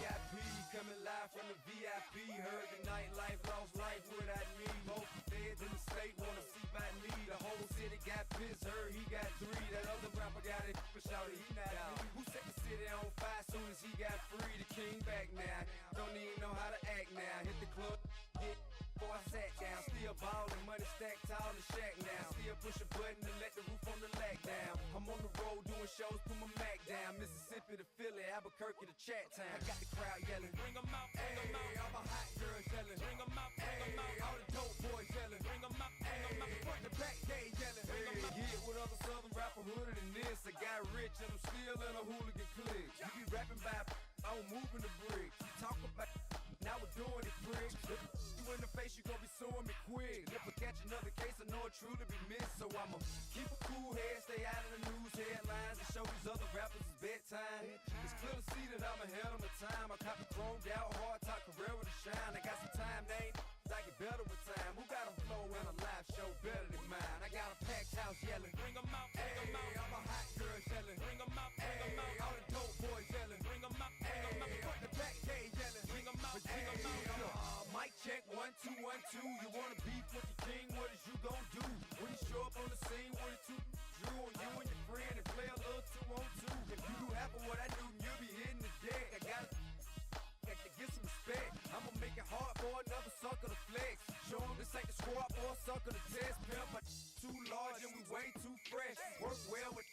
VIP coming live from the VIP. Heard the nightlife, lost life without me. Both feds in the state wanna see by me. The whole city got pissed, heard he got 3. That other rapper got it, but shouted he not out. Who set the city on fire soon as he got free? The king back now. Don't even know how to act now. Hit the club, get before I sat down. Still ballin', money stacked tall in the shack now. Still push a button to let the roof on the lag down. I'm on the road doing shows, put my Mac down. Mississippi to Philly, Albuquerque to Chat Town. I got the crowd yelling. Bring 'em out. Hey, all my hot girls yelling. Bring 'em out. Hey, all the dope boys yelling. Bring 'em out. Hey, front to back, they yelling. Hey, yeah, what other southern rapper hooded than this? I got rich and I'm still in a hooligan clique. You be rapping by, I'm moving the bricks. You talk about, now we're doing it, prick. If you in the face, you gon' be suing me quick. If I catch another case, I know it truly be missed. So I'ma keep a cool head, stay out of the news headlines, and show these other rappers it's bedtime. It's clear to see that I'm ahead of my time. I cop a chromed out, hard top career with a shine. I got some time, they ain't I get better with time. Who got a flow and a live show better than mine? I got a packed house yelling. Bring 'em out. Hey, all my hot girls yelling. Bring 'em out. Hey, all the dope boys yelling. Bring 'em out. Hey, front to back, they yelling. Bring 'em out. Hey, mic check 1 2 1 2. You wanna beef with the king? What is you gon' do when you show up on the scene with a 2 drew on you and your friend and play a little 2 on 2? If you do half of what I do, you'll be hitting the deck. I gotta get some respect. I'ma make it hard for another sucker to flex. Show 'em this ain't the squad for a sucker to test. Pimp, but too large and we way too fresh. Work well with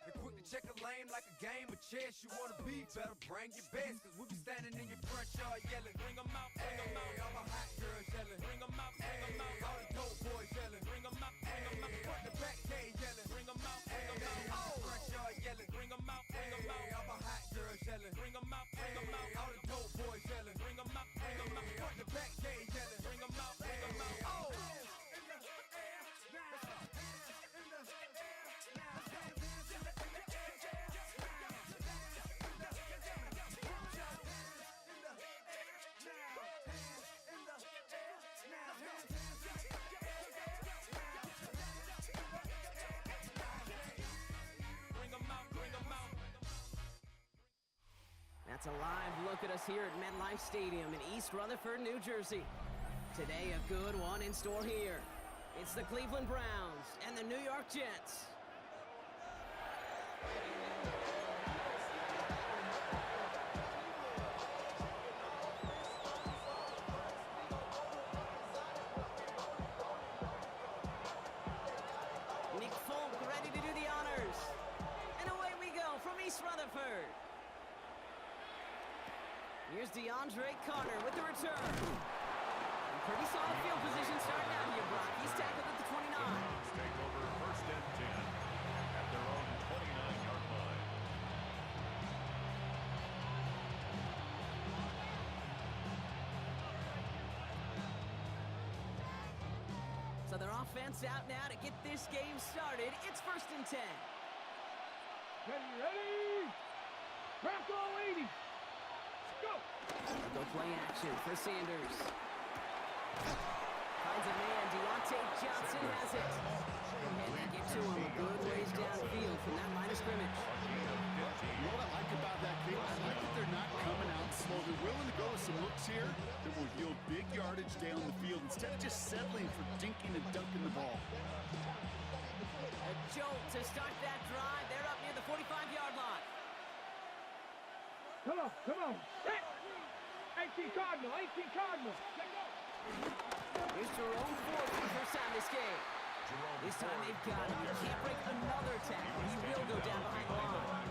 and quick to check a lane like a game of chess. You wanna be better, bring your best. Cause we be standing in your front yard yelling. Bring 'em out. Hey, all my hot girls yelling. Bring 'em out. Hey, all the dope boys yelling. Bring 'em out. Hey, front to back, they yelling. Bring 'em out. Hey, front yard yelling. Bring 'em out. Hey, all my hot girls yelling. Bring 'em out. Hey, all the dope boys yelling. Bring 'em out. Hey, front to back, they yelling. Bring 'em out. Oh. It's a live look at us here at MetLife Stadium in East Rutherford, New Jersey. Today, a good one in store here. It's the Cleveland Browns and the New York Jets. Nick Folk ready to do the honors. And away we go from East Rutherford. Here's DeAndre Carter with the return. Pretty solid field position starting out here, Brock. He's tackled at the 29. Take over first and 10 at their own 29-yard line. So their offense out now to get this game started. It's first and 10. Ready? Crack all 80. Go! Go play action for Sanders. Finds a man. Deontay Johnson has it. And they get to him a good ways downfield from that line of scrimmage. You know what I like about that kick? I like that they're not coming out slow. They're willing to go with some looks here that will yield big yardage down the field instead of just settling for dinking and dunking the ball. A jolt to start that drive. They're up near the 45-yard line. Come on, come on. 18 Cardinal, 18 Cardinal. Let's go. Here's Jerome Ford for the first time this game. This time they've got him. He can't break another tackle. He will go down behind the line.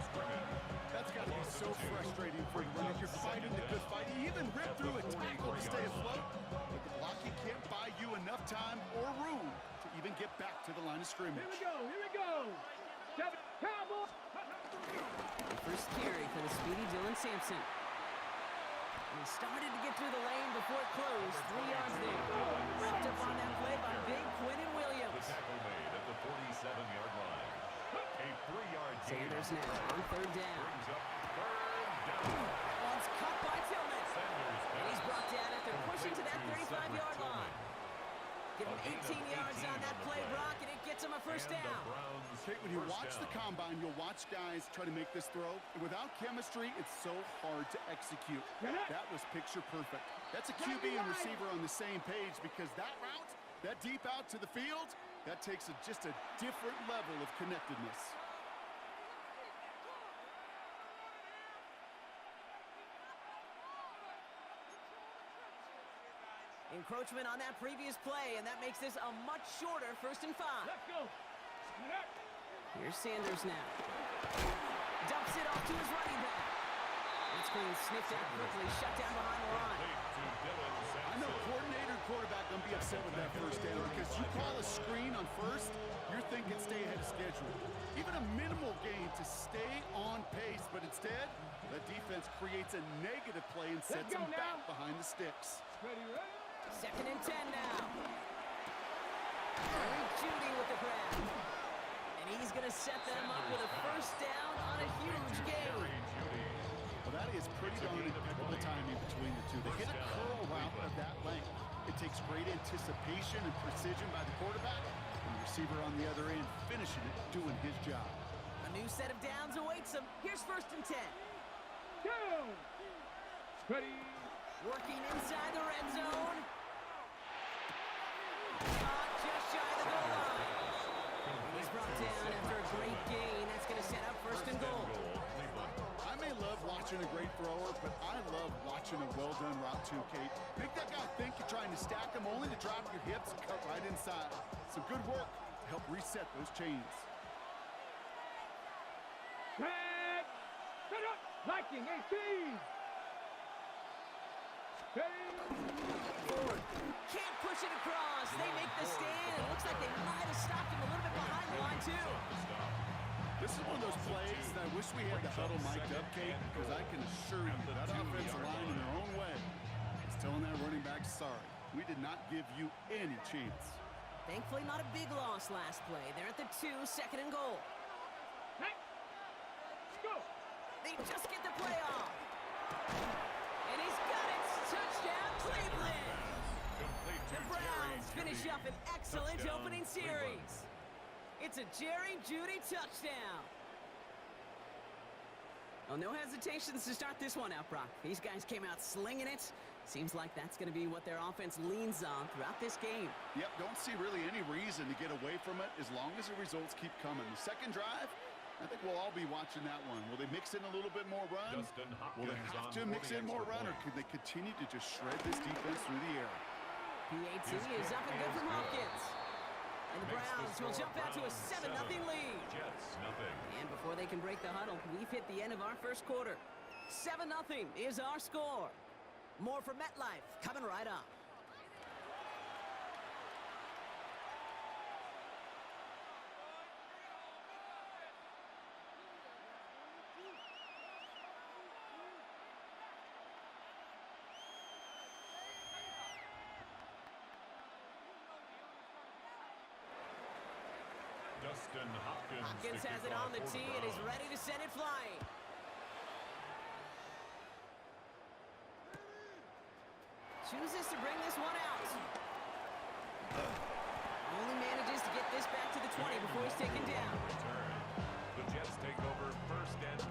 That's got to be so frustrating for the runner. You're fighting the good fight. You even rip through a tackle to stay afloat. But the blocking can't buy you enough time or room to even get back to the line of scrimmage. Here we go, here we go. Cowboy. First carry for the speedy Dylan Sampson. And he started to get through the lane before it closed. 3 yards there. Wrapped up on that play by Big Quinnen Williams. The tackle made at the 47-yard line. A 3-yard gain. Sanders now on third down. Brings up third down. Ball's cut by Tillman. Sanders And he's brought down after pushing to that 35-yard line. Give him 18 yards on that play, Brock, and it gets him a first down. Kate, when you watch the combine, you'll watch guys try to make this throw. And without chemistry, it's so hard to execute. That was picture perfect. That's a QB and receiver on the same page because that route, that deep out to the field, that takes just a different level of connectedness. Encroachment on that previous play, and that makes this a much shorter 1st and 5. Let's go. Here's Sanders now. Dumps it off to his running back. That screen sniffed out quickly, shut down behind the line. I know coordinator and quarterback going to be upset with that first down because you call a screen on first, you're thinking stay ahead of schedule. Even a minimal gain to stay on pace, but instead, the defense creates a negative play and sets them back behind the sticks. Ready, ready? 2nd and 10 now. Jerry Jeudy with the grab. And he's going to set them up with a first down on a huge gain. Well, that is pretty darn impeccable timing between the two. They hit a curl route of that length. It takes great anticipation and precision by the quarterback, and the receiver on the other end finishing it, doing his job. A new set of downs awaits him. Here's 1st and 10. Go! Ready? Working inside the red zone. Just shy of the goal line. He's brought down after a great gain. That's going to set up 1st and goal. I may love watching a great thrower, but I love watching a well-done route too, Kate. Make that guy think you're trying to stack him only to drop your hips and cut right inside. Some good work to help reset those chains. Tag! Set up! Viking 18! Ford can't push it across. They make the stand. It looks like they might have stopped him a little bit behind the line, too. This is one of those plays that I wish we had the huddle mic'd up, Kate, because I can assure you that offensive line in their own way is telling that running back, sorry, we did not give you any chance. Thankfully, not a big loss last play. They're at the 2, 2nd and goal. Hey! Go! They just get the play off. And he's got it. Touchdown, Cleveland! The Browns finish up an excellent opening series. It's a Jerry Jeudy touchdown. Well, no hesitations to start this one out, Brock. These guys came out slinging it. Seems like that's going to be what their offense leans on throughout this game. Yep, don't see really any reason to get away from it as long as the results keep coming. The second drive, I think we'll all be watching that one. Will they mix in a little bit more run? Will they have to mix in more run, or could they continue to just shred this defense through the air? PAT is up and good from Hopkins. And the Browns will jump out to a 7-0 lead. Jets, nothing. And before they can break the huddle, we've hit the end of our first quarter. 7-0 is our score. More from MetLife coming right up. Dustin Hopkins. Hopkins has it on the tee and is ready to send it flying. Chooses to bring this one out. Only manages to get this back to the 20 before he's taken down. The Jets take over first and 10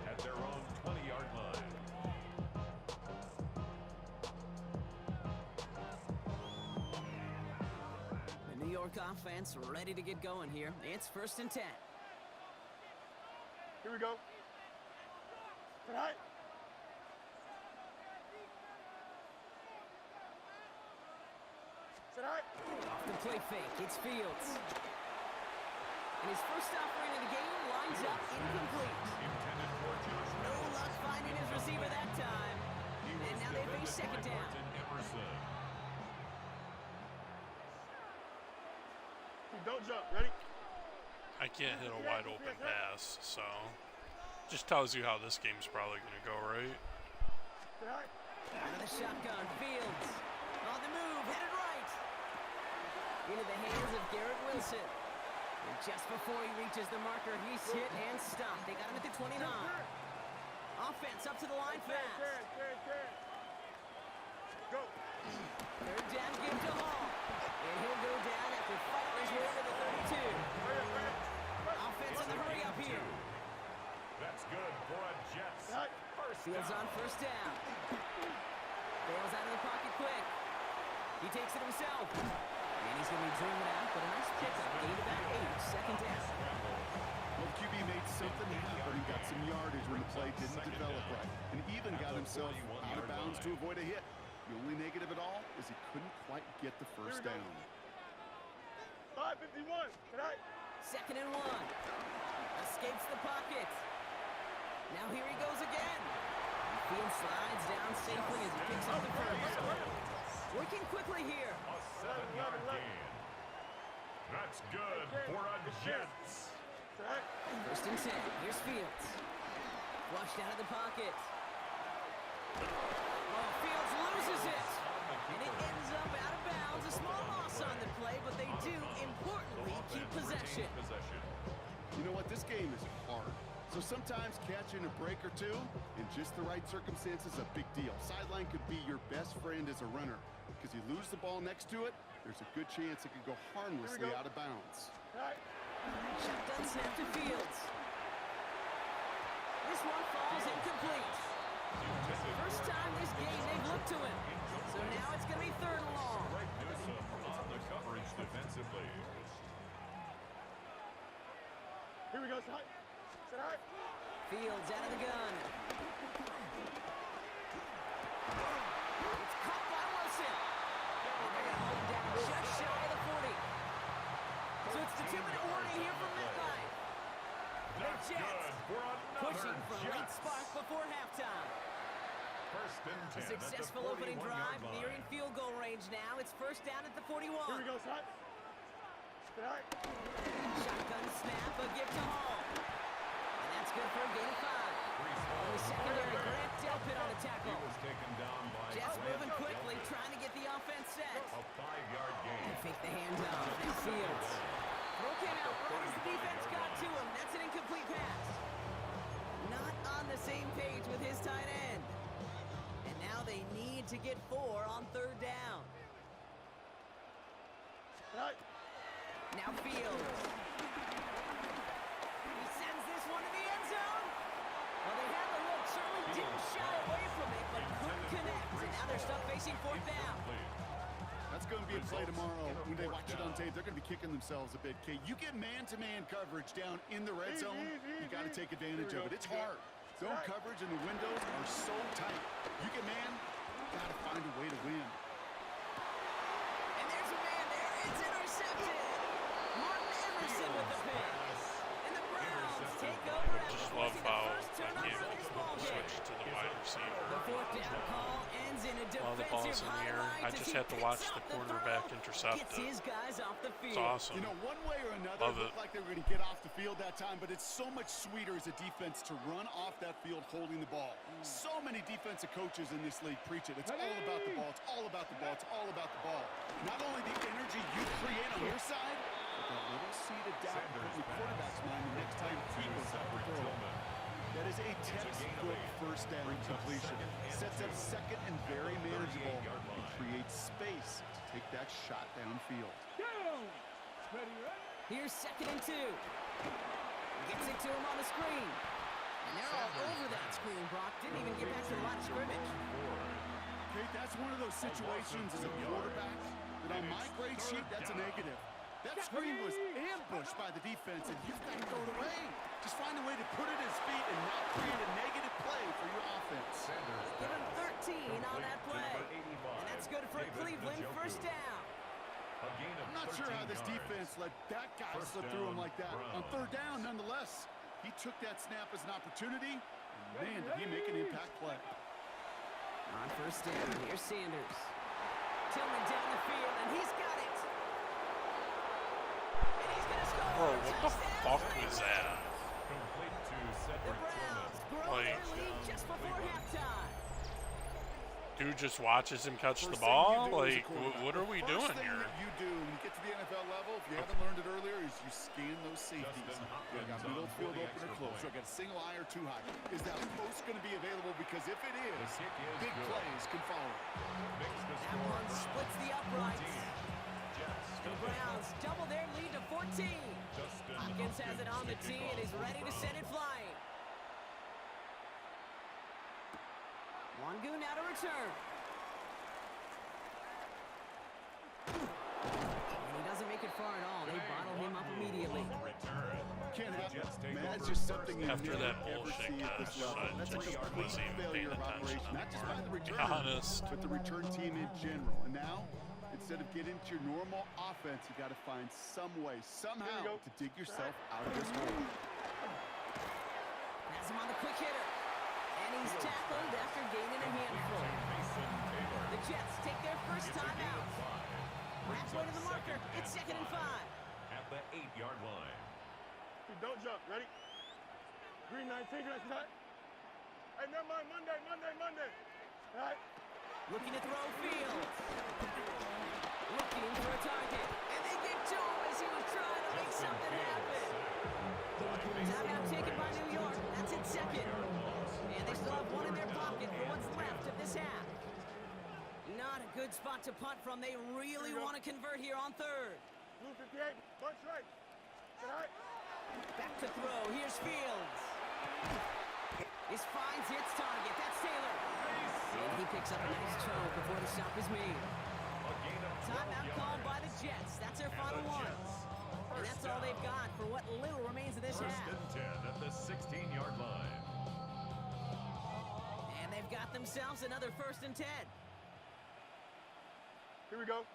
at their own 20-yard line. The New York offense ready to get going here. It's first and 10. Here we go. All right. Off the play fake, it's Fields. And his first offering of the game lines up incomplete. No luck finding his receiver that time. And now they face second down. Don't jump. Ready? I can't hit a wide open pass, so just tells you how this game's probably going to go, right? Out of the shotgun, Fields. On the move, headed right. Into the hands of Garrett Wilson. And just before he reaches the marker, he's hit and stopped. They got him at the 29. Offense up to the line fast. Go. Third down, give to Hall. And he'll go down after fighting his way to the 32. Offense in the hurry up here. That's good for a Jets. Fields on first down. Bails out of the pocket quick. He takes it himself. And he's going to be driven out, but a nice pickup. Gain about 8, second down. Well, QB made something happen and got some yardage when the play didn't develop right. And even got himself out of bounds to avoid a hit. The only negative at all is he couldn't quite get the first down. 5:51. Tonight. Second and 1. Escapes the pocket. Now here he goes again. Field slides down safely as he picks up the first. Working quickly here. A 7-yard gain. That's good for a Jets. First and 10. Here's Fields. Flushed out of the pocket. Oh, Fields loses it. And it ends up out of bounds. A small loss on the play, but they do, importantly, keep possession. You know what? This game is hard. So sometimes catching a break or two in just the right circumstances is a big deal. Sideline could be your best friend as a runner. Because you lose the ball next to it, there's a good chance it could go harmlessly out of bounds. Shotgun snap to Fields. This one falls incomplete. First time this game they've looked to him. So now it's going to be third and long. On the coverage defensively. Here we go, Side. Fields out of the gun. It's caught by Wilson. And they're going to hold him down just shy of the 40. So it's the 2-minute warning here from MetLife. The Jets pushing for a late spark before halftime. First and 10. A successful opening drive, nearing field goal range now. It's first down at the 41. Here we go, Side. Shotgun snap, a gift to Hall. And that's good for a gain of 5. On the secondary, Grant Delpit on the tackle. He was taken down by Jets moving quickly, trying to get the offense set. A 5-yard gain. And fake the handoff. And Fields. Throw came out right as the defense got to him. That's an incomplete pass. Not on the same page with his tight end. And now they need to get 4 on third down. Now Fields. He sends this one to the end zone. Now they're stuck facing fourth down. That's going to be a play tomorrow. When they watch it on tape, they're going to be kicking themselves a bit. Okay, you get man-to-man coverage down in the red zone, you got to take advantage of it. It's hard. Zone coverage and the windows are so tight. You get man, got to find a way to win. And there's a man there. It's intercepted. Martin Emerson with the pick. And the Browns take over after Just love forcing how the first I turnover of this ball game. switch to the wide receiver. The fourth down call ends in a While the ball's defensive in the air, highlight I as just he have to picks watch up the throw, quarterback intercept gets it. his guys off the field. It's awesome. You know, one way or another, Love it looked it. like they were going to get off the field that time, but it's so much sweeter as a defense to run off that field holding the ball. So many defensive coaches in this league preach it. It's all about the ball. It's all about the ball. It's all about the ball. Not only the energy you create on your side, but that little seed of doubt put in the quarterback's mind the next time he goes out to throw. That is a textbook first down completion. Sets up second and very manageable. It creates space to take that shot downfield. Here's 2nd and 2. Gets it to him on the screen. And they're all over that screen, Brock. Didn't even get back to the line of scrimmage. Okay, that's one of those situations as a quarterback that on my grade sheet, that's a negative. That screen was ambushed by the defense, and you've got to throw it away. Just find a way to put it at his feet and not create a negative play for your offense. Give him 13 on that play. And that's good for Cleveland. First down. I'm not sure how this defense let that guy slip through him like that. On third down, nonetheless, he took that snap as an opportunity. And man, did he make an impact play. On first down, here's Sanders. Tillman down the field, and he's got it. And he's going to score. Bro, what the fuck was that? The Browns grow their lead just before halftime. Dude just watches him catch the ball? Like, what are we doing First thing here? that you do when you get to the NFL level, if you haven't learned it earlier, is you scan those safeties. You got middle field open or close. So I got a single eye or too high. Is that post going to be available? Because if it is, big plays can follow. That one splits the uprights. The Browns double their lead to 14. Hopkins has it on the tee and is ready to send it flying. Wangu now to return. And he doesn't make it far at all. They bottle him up immediately. Can't happen. Man, that's just something you After never that ever bullshit see at this catch, level. I That's a just complete wasn't even failure paying of attention operation, not just by the anymore, to be returner, honest. but the return team in general. And now, instead of getting to your normal offense, you got to find some way, somehow, to dig yourself out of this hole. Has him on the quick hitter. And he's tackled after gaining a handful. The Jets take their first time out. Halfway to the marker. It's 2nd and 5. At the 8-yard line. Don't jump. Ready? Green 19, that's that. Hey, never mind. Monday. All right. Looking to throw field. Looking for a target. And they get to him as he was trying to make something happen. Timeout taken by New York. That's in 2nd. And they still have one in their pocket for what's left of this half. Not a good spot to punt from. They really want to convert here on 3rd. Blue 58, bunch right. All right. Back to throw. Here's Fields. This finds its target. That's Taylor. And he picks up a nice chunk before the stop is made. Timeout called by the Jets. That's their final one. And that's all they've got for what little remains of this half. First and 10 at the 16-yard line. And they've got themselves another 1st and 10. Here we go.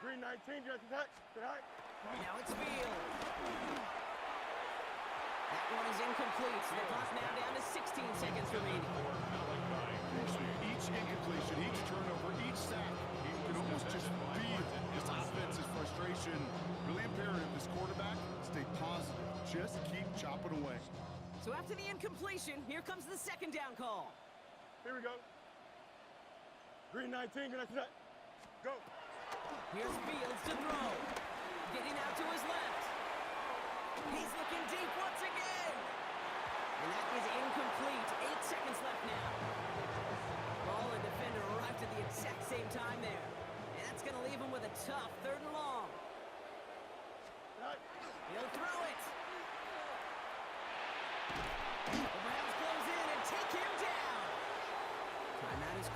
Green 19, just attack. All right. Now it's Fields. That one is incomplete. So the clock now down to 16 seconds remaining. Each incompletion, each turnover, each sack, you can almost just feel this offense's frustration. Really imperative, this quarterback, stay positive. Just keep chopping away. So after the incompletion, here comes the 2nd down call. Here we go. Green 19, just attack. Go. Here's Fields to throw. Getting out to his left. He's looking deep once again. And that is incomplete. 8 seconds left now. Ball and defender arrived at the exact same time there. And that's going to leave him with a tough 3rd and long. He'll throw it. The Browns close in and take him down. Timeout is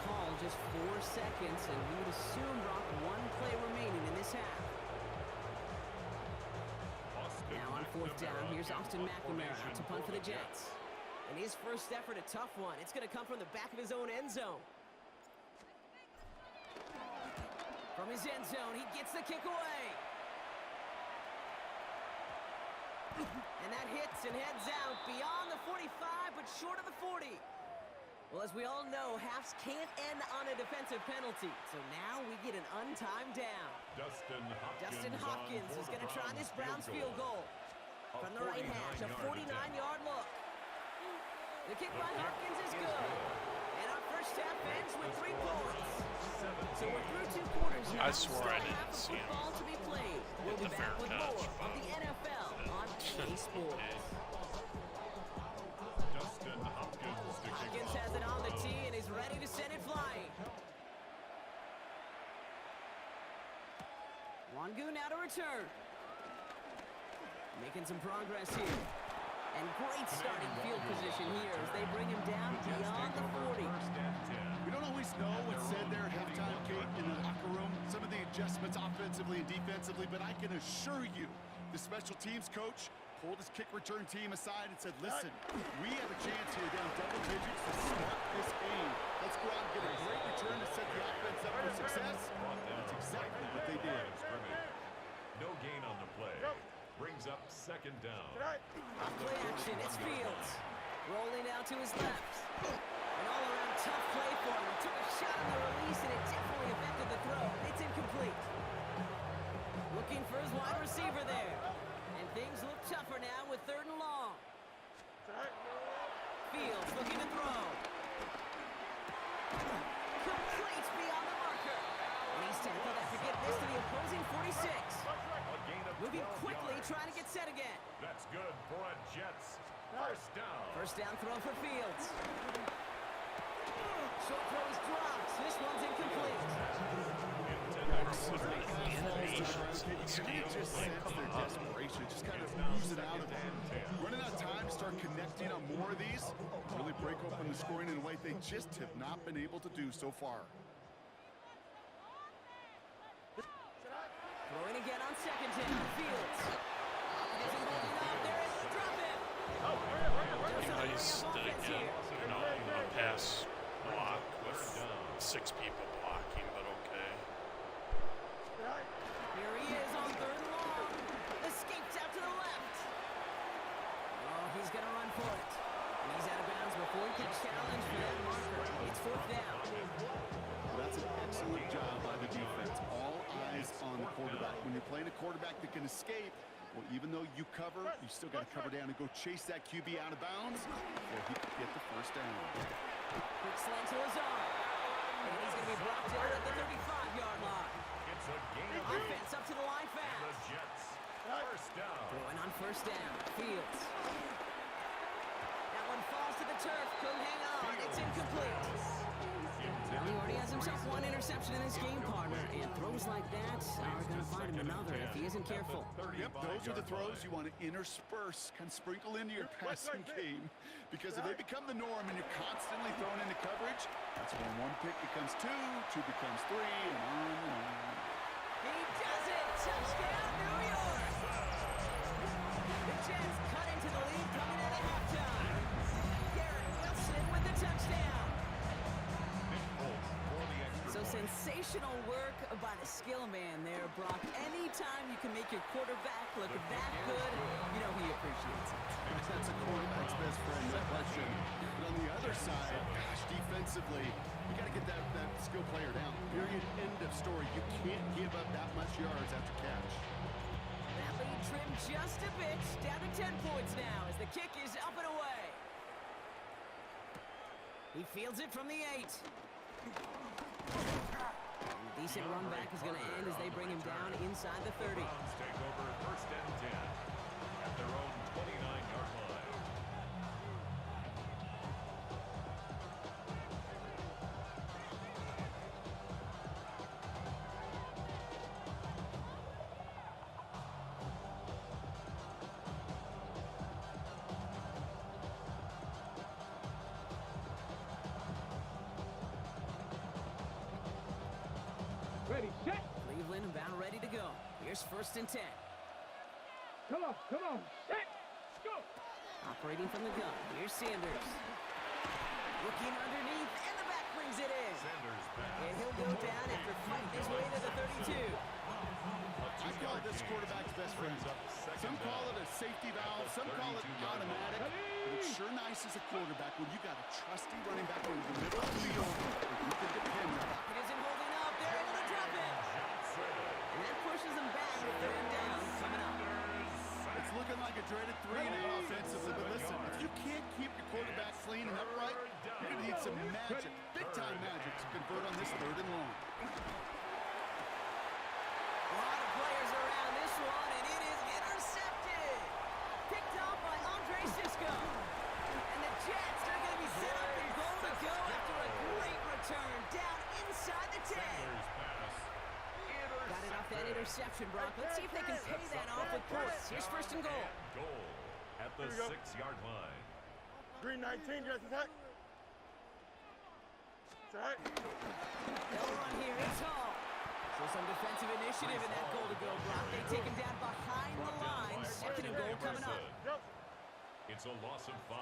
seconds, and we would assume, Brock, one play remaining in this half. Now on fourth down, here's Austin McNamara out to punt for the Jets. And his first effort, a tough one. It's going to come from the back of his own end zone. From his end zone, he gets the kick away. And that hits and heads out beyond the 45, but short of the 40. Well, as we all know, halves can't end on a defensive penalty. So now we get an untimed down. Dustin Hopkins is going to try this Browns field goal. From the right hash, a 49-yard look. The kick by Hopkins is good. And our first half ends with 3 points. So we're through 2 quarters now. I swore I didn't see him. Football to be played. We'll be back with more of the NFL on EA Sports. Hopkins has it on the tee and is ready to send it flying. Wangu now to return. Making some progress here. And great starting field position here as they bring him down beyond the 40. We don't always know what's said there at halftime, Kate, in the locker room. Some of the adjustments offensively and defensively, but I can assure you the special teams coach pulled his kick return team aside and said, listen, we have a chance here down double digits to start this game. Let's go out and get a great return to set the offense up for success. That's exactly what they did. No gain on the play. Brings up second down. Off play action, it's Fields. Rolling out to his left. An all-around tough play for him. Took a shot on the release, and it definitely affected the throw. It's incomplete. Looking for his wide receiver there. And things look tougher now with 3rd and long. Fields looking to throw. Complete beyond the marker. And he's tackled after getting this to the opposing 46. Moving quickly, trying to get set again. That's good for a Jets. First down. First down throw for Fields. Short throw is dropped. This one's incomplete. Just sense their desperation, just kind of losing out of it. Running out of time to start connecting on more of these, really break open the scoring in a way they just have not been able to do so far. Throwing again on second down. Fields. Isn't holding up. There is the drop in. Nice to get, a pass block with 6 people blocking, but okay. Here he is on 3rd and long. Escapes out to the left. Oh, he's going to run for it. And he's out of bounds before he can challenge for that marker. It's 4th down. That's an excellent job by the defense. All eyes on the quarterback. When you're playing a quarterback that can escape, well, even though you cover, you still got to cover down and go chase that QB out of bounds before he can get the first down. Quick slant to his arm. And he's going to be brought down at the 35-yard line. It's a gain of 8. Offense up to the line The fast. Jets. First down. Throwing on first down. Fields. That one falls to the turf. Couldn't hang on. It's incomplete. Well, he already has himself 1 interception in this game, partner, and throws like that are going to find him another if he isn't careful. Yep, those are the throws you want to intersperse, kind of sprinkle into your passing game, because if they become the norm and you're constantly thrown into coverage, that's when 1 pick becomes 2, 2 becomes 3, and on and on. He does it! Touchdown, New York! The Jets cut into the lead coming out of halftime. Garrett Wilson with the touchdown. So sensational work by the skill man there, Brock. Anytime you can make your quarterback look that good, you know he appreciates it. That's a quarterback's best friend, no question. But on the other side, gosh, defensively, you got to get that skill player down. Period. End of story. You can't give up that much yards after catch. That lead trimmed just a bit, down to 10 points now as the kick is up and away. He fields it from the 8. A decent run back is going to end as they bring him down inside the 30. Take over first and 10 at their own 29-yard line. rolling, about ready to go. Here's 1st and 10. Come on, set, go! Operating from the gun, here's Sanders. Looking underneath, and the back brings it in. Sanders pass. And he'll go down after fighting his way to the 32. I call this quarterback's best friend. Some call it a safety valve, some call it automatic. But it's sure nice as a quarterback when you got a trusty running back over the middle of the field that you can depend on. It isn't holding up. They're able to drop it. And that pushes them back with 3rd down coming up. It's looking like a dreaded 3-and-out offensively, but listen, if you can't keep your quarterback clean and upright, you're going to need some magic, big-time magic to convert on this 3rd and long. A lot of players around this one, and it is intercepted. Picked off by Andre Sisco. And the Jets are going to be set up and goal to go after a great return down inside the 10. Got it off that interception, Brock. Let's see if they can pay that off with points. Here's 1st and goal. Goal at the 6-yard line. Green 19, dress attack. Set. They'll run here. It's Hall. So some defensive initiative in that goal to go, Brock. They take him down behind the line. 2nd and goal coming up. It's a loss of 5.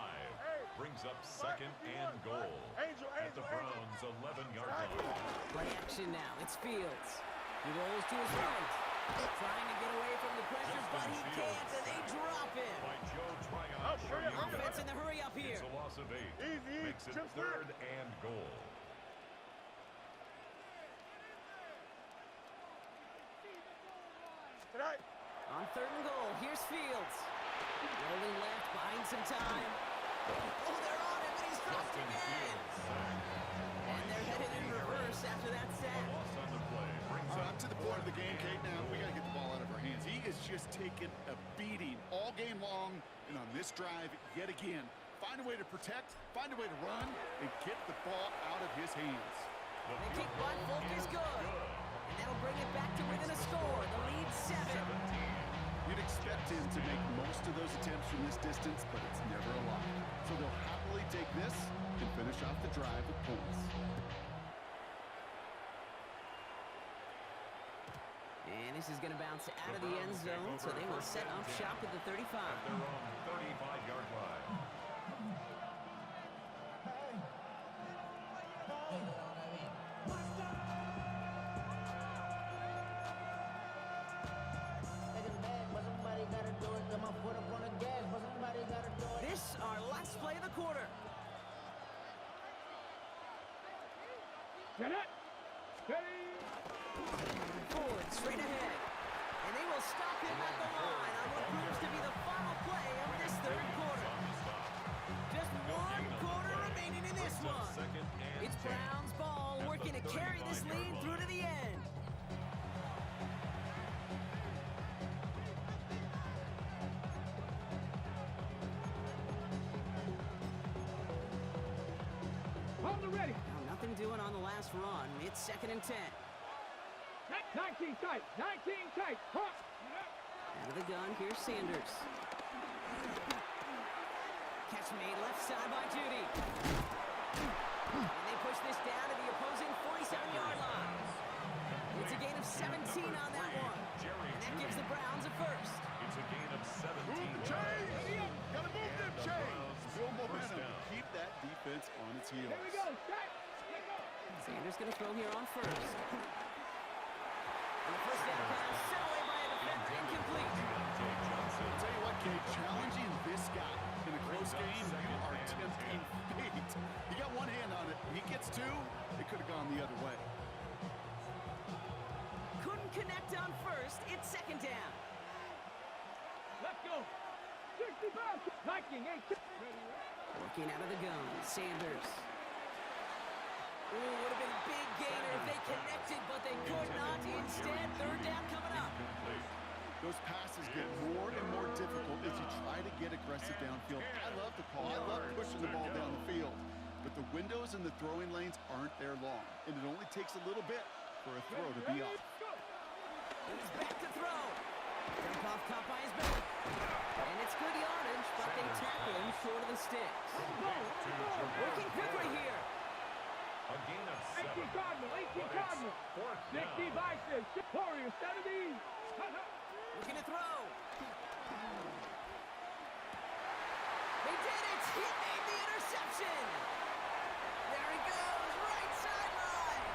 Brings up 2nd and goal at the Browns' 11-yard line. Play action now. It's Fields. He rolls to his right. Trying to get away from the pressure, but he can't, and they drop him. By Joe Tryon. Offense in the hurry up here. It's a loss of 8. Easy, Makes it 3rd and goal. Tonight. On 3rd and goal, here's Fields. Rolling left, buying some time. Oh, they're on him, and he's dropped again. And they're headed in reverse after that sack. Loss on the play. Brings All right, up up to the point of the game, Kate. Now we got to get the ball out of our hands. He is just taking a beating all game long, and on this drive, yet again, find a way to protect, find a way to run, and get the ball out of his hands. The kick by Folk is good. And that'll bring it back to within a score. The lead 7. You'd expect him to make most of those attempts from this distance, but it's never a lot. So they'll happily take this and finish off the drive with points. And this is going to bounce out of the end zone, so they will set up shop at the 35. At their own 35-yard line. This our last play of the quarter. Get it. Forward, straight ahead. And they will stop him at the line on what proves to be the final play of this 3rd quarter. Just 1 quarter remaining in this one. It's Brown's ball working to carry this lead through to the end. Hold it ready. Now, nothing doing on the last run. It's 2nd and 10. 19 tight. 19 tight. Huh. Out of the gun, here's Sanders. Catch made left side by Judy. And they push this down to the opposing 47-yard line. It's a gain of 17 on that one. And that gives the Browns a first. It's a gain of 17. Move the chains! Gotta move them chains! Build momentum. Keep that defense on its heels. Here we go. Set. Sanders going to throw here on first. And the first down pass set away by a defender, incomplete. I'll tell you what, Kate, challenging this guy in a close game, you are tempting fate. He got one hand on it. He gets 2. It could have gone the other way. Couldn't connect on first. It's 2nd down. Let's go. 65. 19. 8. Working out of the gun, Sanders. Ooh, would have been a big gainer if they connected, but they could not. Instead, 3rd down coming up. Those passes get more and more difficult as you try to get aggressive downfield. I love the call. I love pushing the ball down the field. But the windows in the throwing lanes aren't there long, and it only takes a little bit for a throw to be off. He's back to throw. Dump off caught by his belly. And it's good yardage, but they tackle him short of the sticks. Working quickly here. A gain of 7. Cardinal, 18 Cardinal. 60 Bison, Warriors, 70. Looking to throw. He did it! He made the interception! There he goes, right sideline!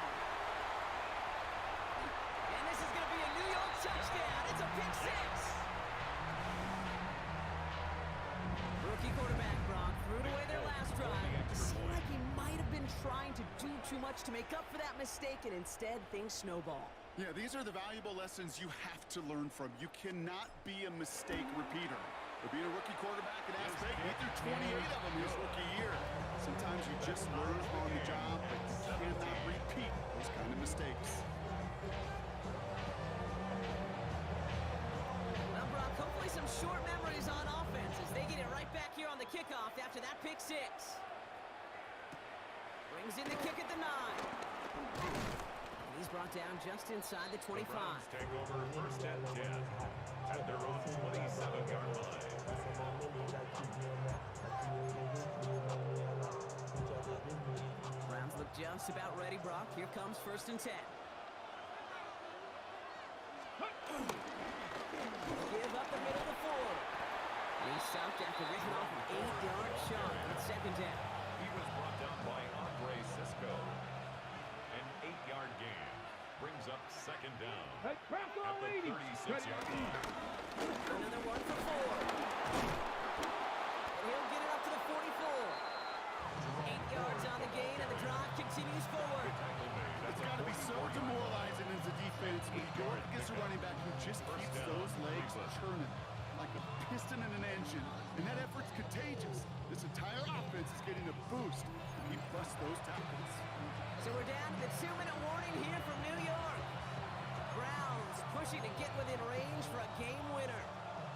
And this is going to be a New York touchdown. It's a pick six. Rookie quarterback Brock threw it away their last drive. It seemed like he might have been trying to do too much to make up for that mistake, and instead things snowball. Yeah, these are the valuable lessons you have to learn from. You cannot be a mistake repeater. To be a rookie quarterback in Aztec, he threw 28 of them his rookie year. Sometimes you just learn on the job, but you cannot repeat those kind of mistakes. Well, Brock, hopefully some short memories on offense as they get it right back here on the kickoff after that pick six. Brings in the kick at the 9. And he's brought down just inside the 25. The Browns take over first and 10 at their own 27-yard line. Browns look just about ready, Brock. Here comes first and 10. Give up the middle of the 4. And he's stopped after ripping off an 8-yard shot on second down. He was brought down by Andre Cisco. An 8-yard gain brings up second down at the 36-yard line. Another one for 4. And he'll get it up to the 44. 8 yards on the gain, and the drive continues forward. It's got to be so demoralizing as a defense when you go up against a running back who just keeps those legs churning like a piston in an engine. And that effort's contagious. This entire offense is getting a boost. He busts those tackles. So we're down to the 2-minute warning here from New York. Browns pushing to get within range for a game winner.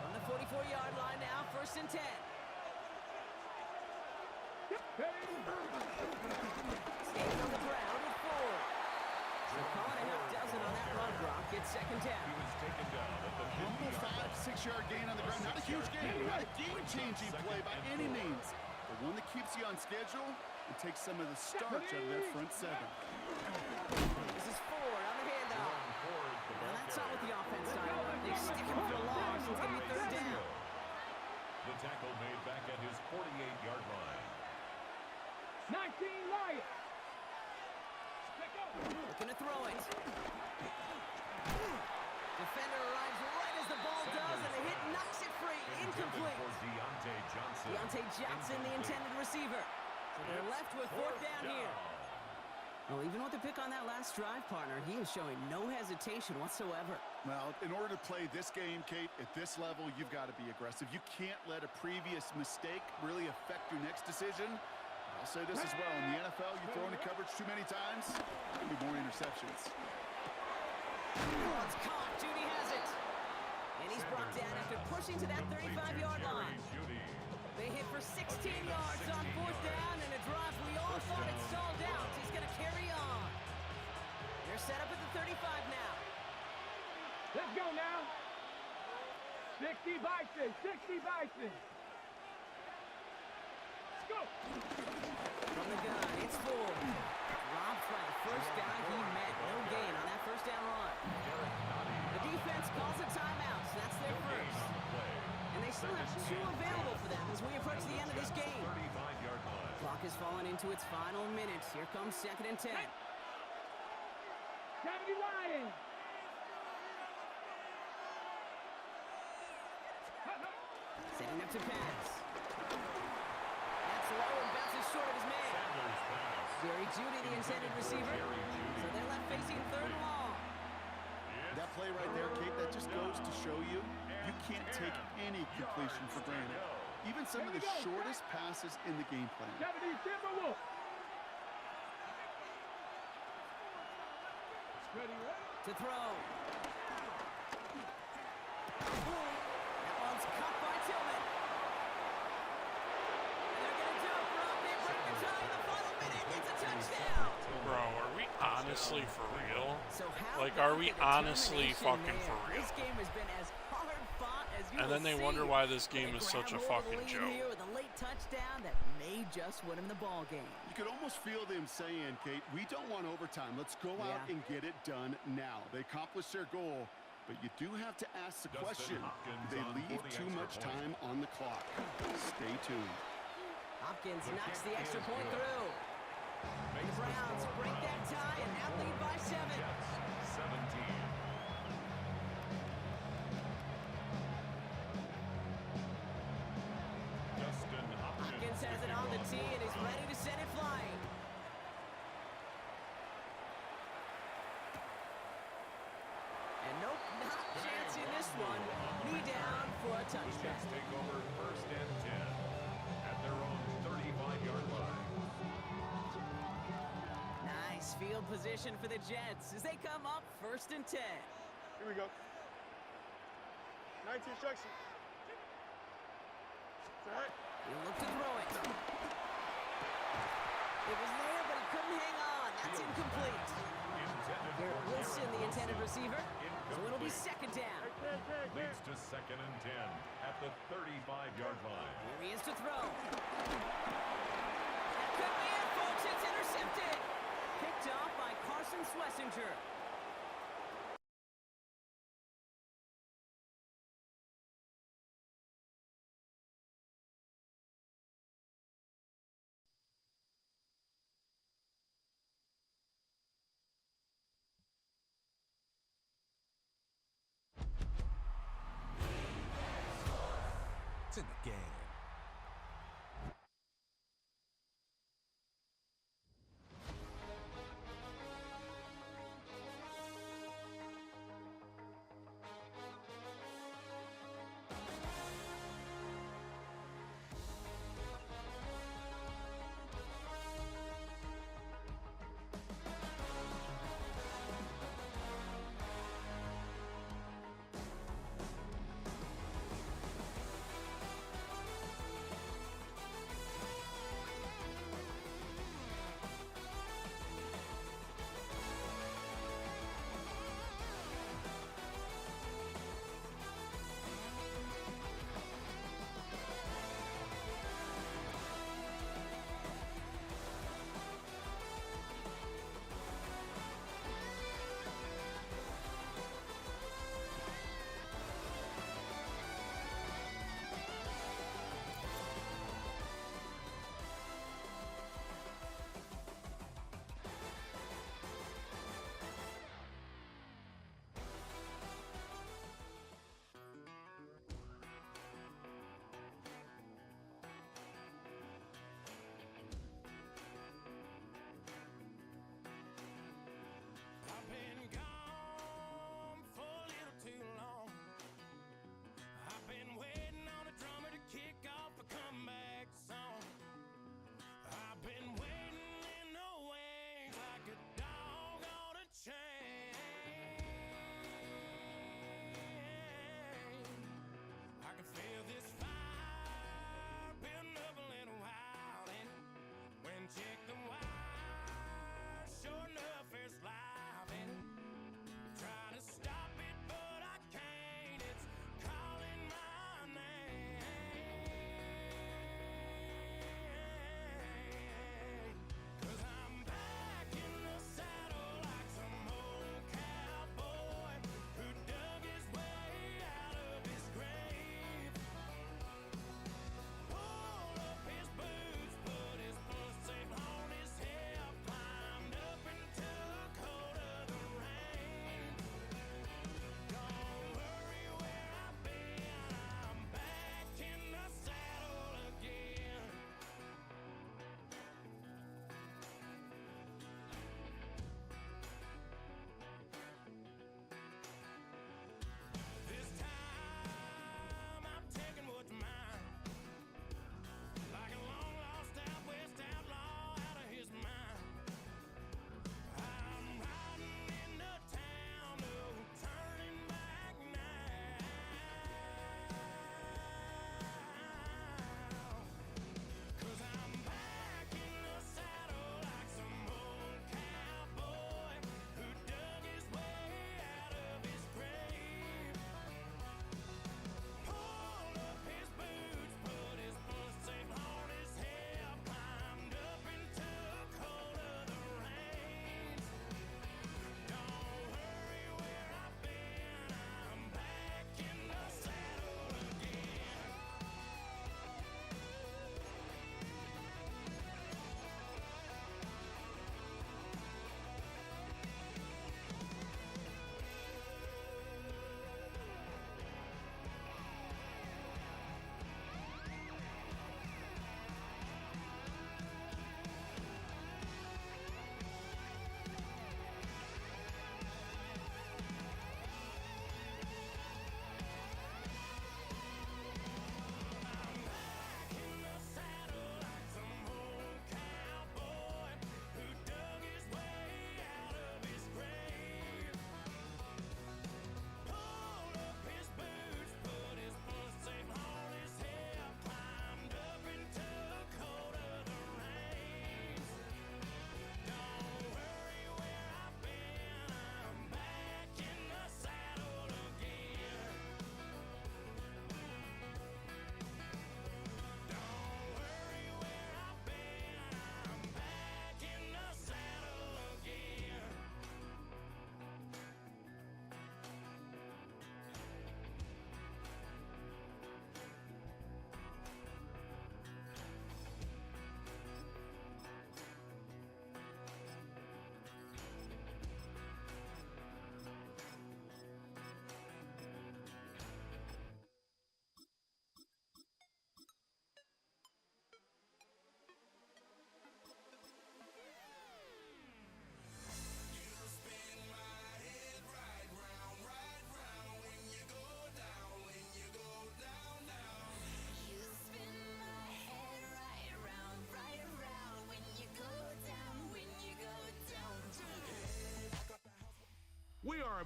On the 44-yard line now, first and 10. Staying on the ground with 4. So calling a half dozen on that run, Brock. It's second down. He was taken down at the Humble 5-6-yard gain on the ground. Not a huge gain, not a game-changing play by any means, but one that keeps you on schedule and takes some of the starch out of that front 7. This is Ford on the handoff. Now that's not what the offense done. They stick him for a loss. It's going to be third down. The tackle made back at his 48-yard line. 19 Lions. Looking to throw it. Defender arrives right as the ball does, and the hit knocks it free. Incomplete. Deontay Johnson, the intended receiver. So they're left with fourth down here. Well, even with the pick on that last drive, partner, he is showing no hesitation whatsoever. Well, in order to play this game, Kate, at this level, you've got to be aggressive. You can't let a previous mistake really affect your next decision. I'll say this as well. In the NFL, you throw into coverage too many times, there'll be more interceptions. Oh, it's caught. Judy has it. And he's brought down after pushing to that 35-yard line. They hit for 16 yards on fourth down, and a drive we all thought it stalled out. He's going to carry on. They're set up at the 35 now. Let's go now. 60 Bison, 60 Bison. Let's go. From the gun, it's Ford. Robbed by the first guy he met. No gain on that first down run. The defense calls a timeout, so that's their first. And they still have 2 available for them as we approach the end of this game. Clock has fallen into its final minutes. Here comes second and 10. 70 Lions. Setting up to pass. That's low and bounces short of his man. Jerry Judy, the intended receiver. So they're left facing third and long. That play right there, Kate, that just goes to show you can't take any completion for granted. Even some of the shortest passes in the game plan. To throw. That one's caught by Tillman. And they're going to do it, Brock. They break the tie in the final minute. It's a touchdown. Bro, are we honestly for real? Like, are we honestly fucking for real? This game has been as hard fought as you and then they wonder why this game is such a fucking joke. With a late touchdown that may just win him the ball game. You could almost feel them saying, Kate, we don't want overtime. Let's go out and get it done now. They accomplished their goal, but you do have to ask the question, do they leave too much time on the clock? Stay tuned. Hopkins knocks the extra point through. The Browns break that tie and now lead by 7. 17. Hopkins has it on the tee and is ready to send it flying. And nope, not chancing this one. Knee down for a touchdown. Take over 1st and 10 at their own 35-yard line. Nice field position for the Jets as they come up 1st and 10. Here we go. 19 instructions. It's all right. He'll look to throw it. It was there, but he couldn't hang on. That's incomplete. Garrett Wilson, the intended receiver. So it'll be 2nd down. Leads to 2nd and 10 at the 35-yard line. Here he is to throw. That could be it, folks. It's intercepted. Picked off by Carson Swessinger. In the game.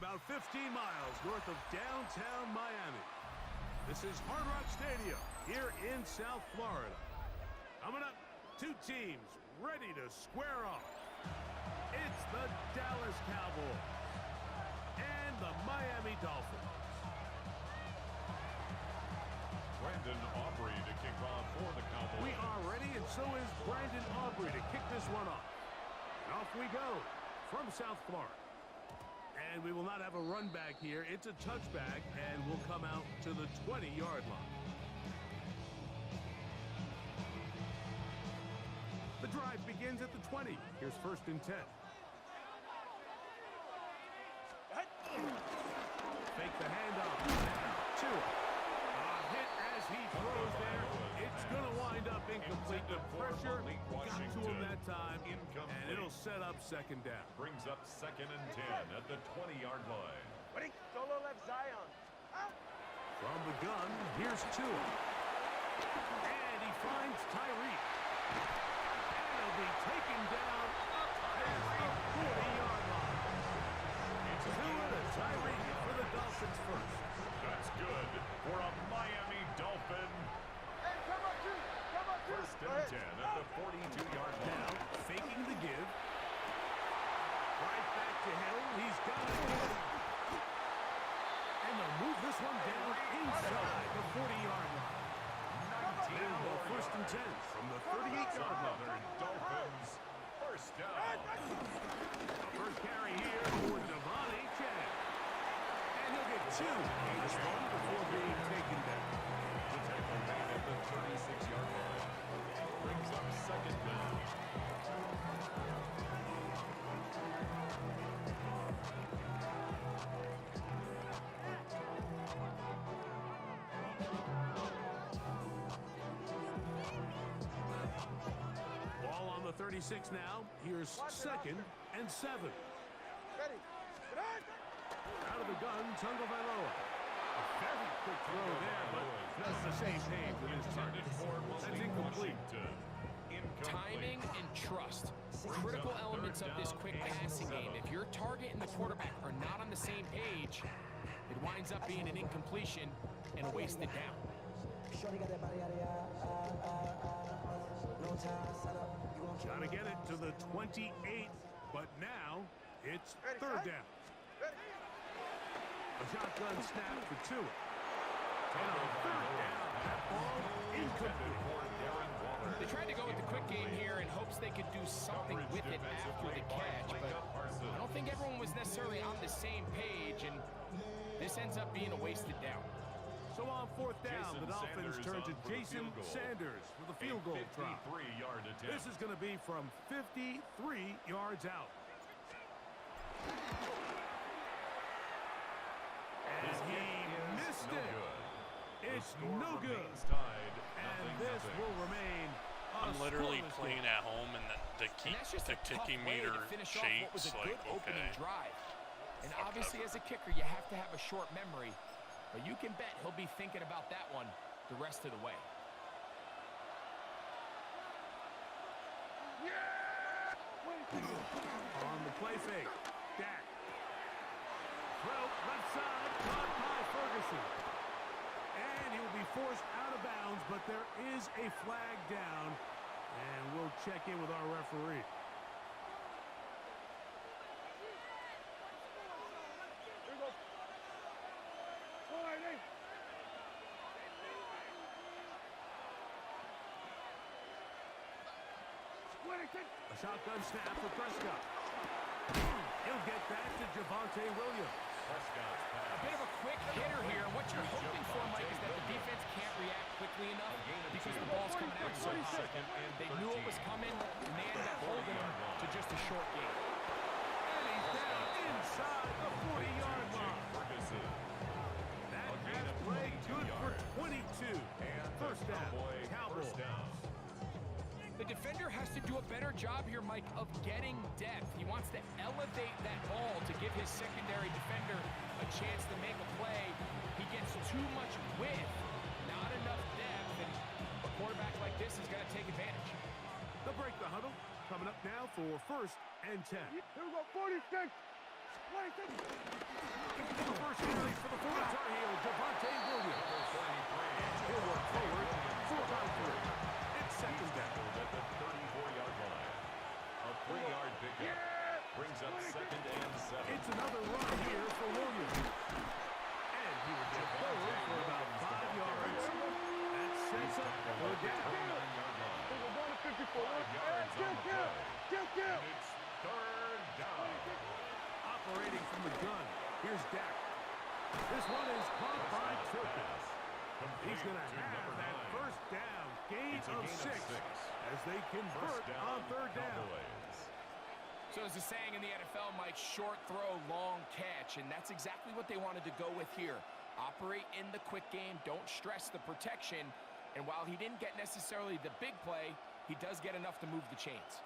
about 15 miles north of downtown Miami. This is Hard Rock Stadium here in South Florida. Coming up, two teams ready to square off. It's the Dallas Cowboys and the Miami Dolphins. Brandon Aubrey to kick off for the Cowboys. We are ready, and so is Brandon Aubrey to kick this one off. And off we go from South Florida. And we will not have a run back here. It's a touchback, and we'll come out to the 20-yard line. The drive begins at the 20. Here's 1st and 10. Fake the handoff. Tua. Hit as he throws there. It's going to wind up incomplete. The pressure got to him that time, and it'll set up 2nd down. Brings up 2nd and 10 at the 20-yard line. Ready? Solo left Zion. From the gun, here's Tua. And he finds Tyreek. And he'll be taken down up past the 40-yard line. It's Tua to Tyreek for the Dolphins first. That's good for a Miami Dolphin. Hey, come on, two. Come on, two. 1st and 10 at the 42-yard line. Now, faking the give. Right back to Hill. He's got it. And they'll move this one down inside the 40-yard line. Now, 1st and 10 from the 38-yard line. Dolphins first down. First carry here for Devontae Chad. And he'll get 2 in this one before being taken down. The tackle made at the 36-yard line. Brings up 2nd down. Ball on the 36 now. Here's 2nd and 7. Ready? Out of the gun, Tagovailoa. A very quick throw there, but not the same page with his target. That's incomplete. Timing and trust. Critical elements of this quick passing game. If your target and the quarterback are not on the same page, it winds up being an incompletion and a wasted down. Trying to get it to the 28, but now it's 3rd down. A shotgun snap for Tua. And on 3rd down, that ball incomplete. They tried to go with the quick game here in hopes they could do something with it after the catch, but I don't think everyone was necessarily on the same page, and this ends up being a wasted down. So on 4th down, the Dolphins turn to Jason Sanders with a field goal try. This is going to be from 53 yards out. And he missed it. It's no good. And this will remain I'm literally playing at home, and the kicking meter shakes like, okay. Drive. And obviously, as a kicker, you have to have a short memory. But you can bet he'll be thinking about that one the rest of the way. On the play fake, Dak. Throw left side, caught by Ferguson. And he'll be forced out of bounds, but there is a flag down. And we'll check in with our referee. A shotgun snap for Prescott. He'll get that to Javonte Williams. A bit of a quick hitter here. What you're hoping for, Mike, is that the defense can't react quickly enough because the ball's coming out so hard. They knew it was coming, and they ended up holding him to just a short game. And he's down inside the 40-yard line. That pass play good for 22. First down, Cowboys. The defender has to do a better job here, Mike, of getting depth. He wants to elevate that ball to give his secondary defender a chance to make a play. He gets too much width, not enough depth, and a quarterback like this is going to take advantage. They'll break the huddle. Coming up now for 1st and 10. Here we go, 46. The first carry for the Florida Tar Heel, Javonte Williams. And he'll work forward, 4-by-3. It's second down. At the 34-yard line. A 3-yard pickup brings up second and 7. It's another run here for Williams. And he will get forward for about 5 yards. That sets up for down. 39-yard line. 5 yards on the play. And it's third down. Operating from the gun. Here's Dak. This one is caught by Turpin. He's going to have that first down. Gain of 6 as they convert on third down. So there's a saying in the NFL, Mike, short throw, long catch, and that's exactly what they wanted to go with here. Operate in the quick game, don't stress the protection, and while he didn't get necessarily the big play, he does get enough to move the chains.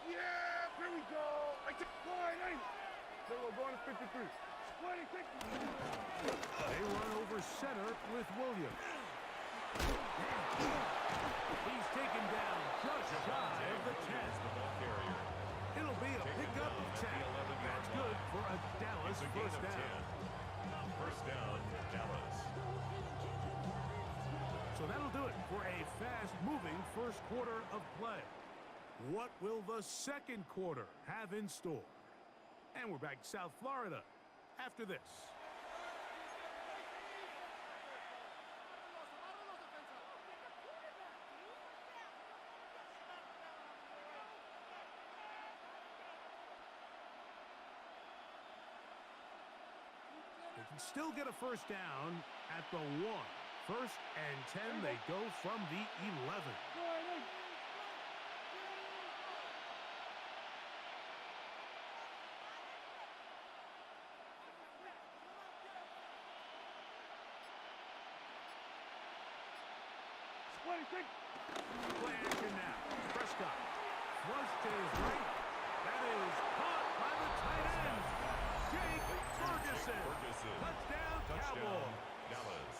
Yeah, here we go. I took line, hey. Then we're going to 53. 26. They run over center with Williams. He's taken down just shy of the 10. It'll be a pickup of 10. That's good for a Dallas first down. First down, Dallas. So that'll do it for a fast-moving first quarter of play. What will the second quarter have in store? And we're back to South Florida after this. They can still get a first down at the 1. First and 10, they go from the 11. Play action now. Prescott. Flush to his right. That is caught by the tight end. Jake Ferguson. Touchdown, Cowboys. Dallas.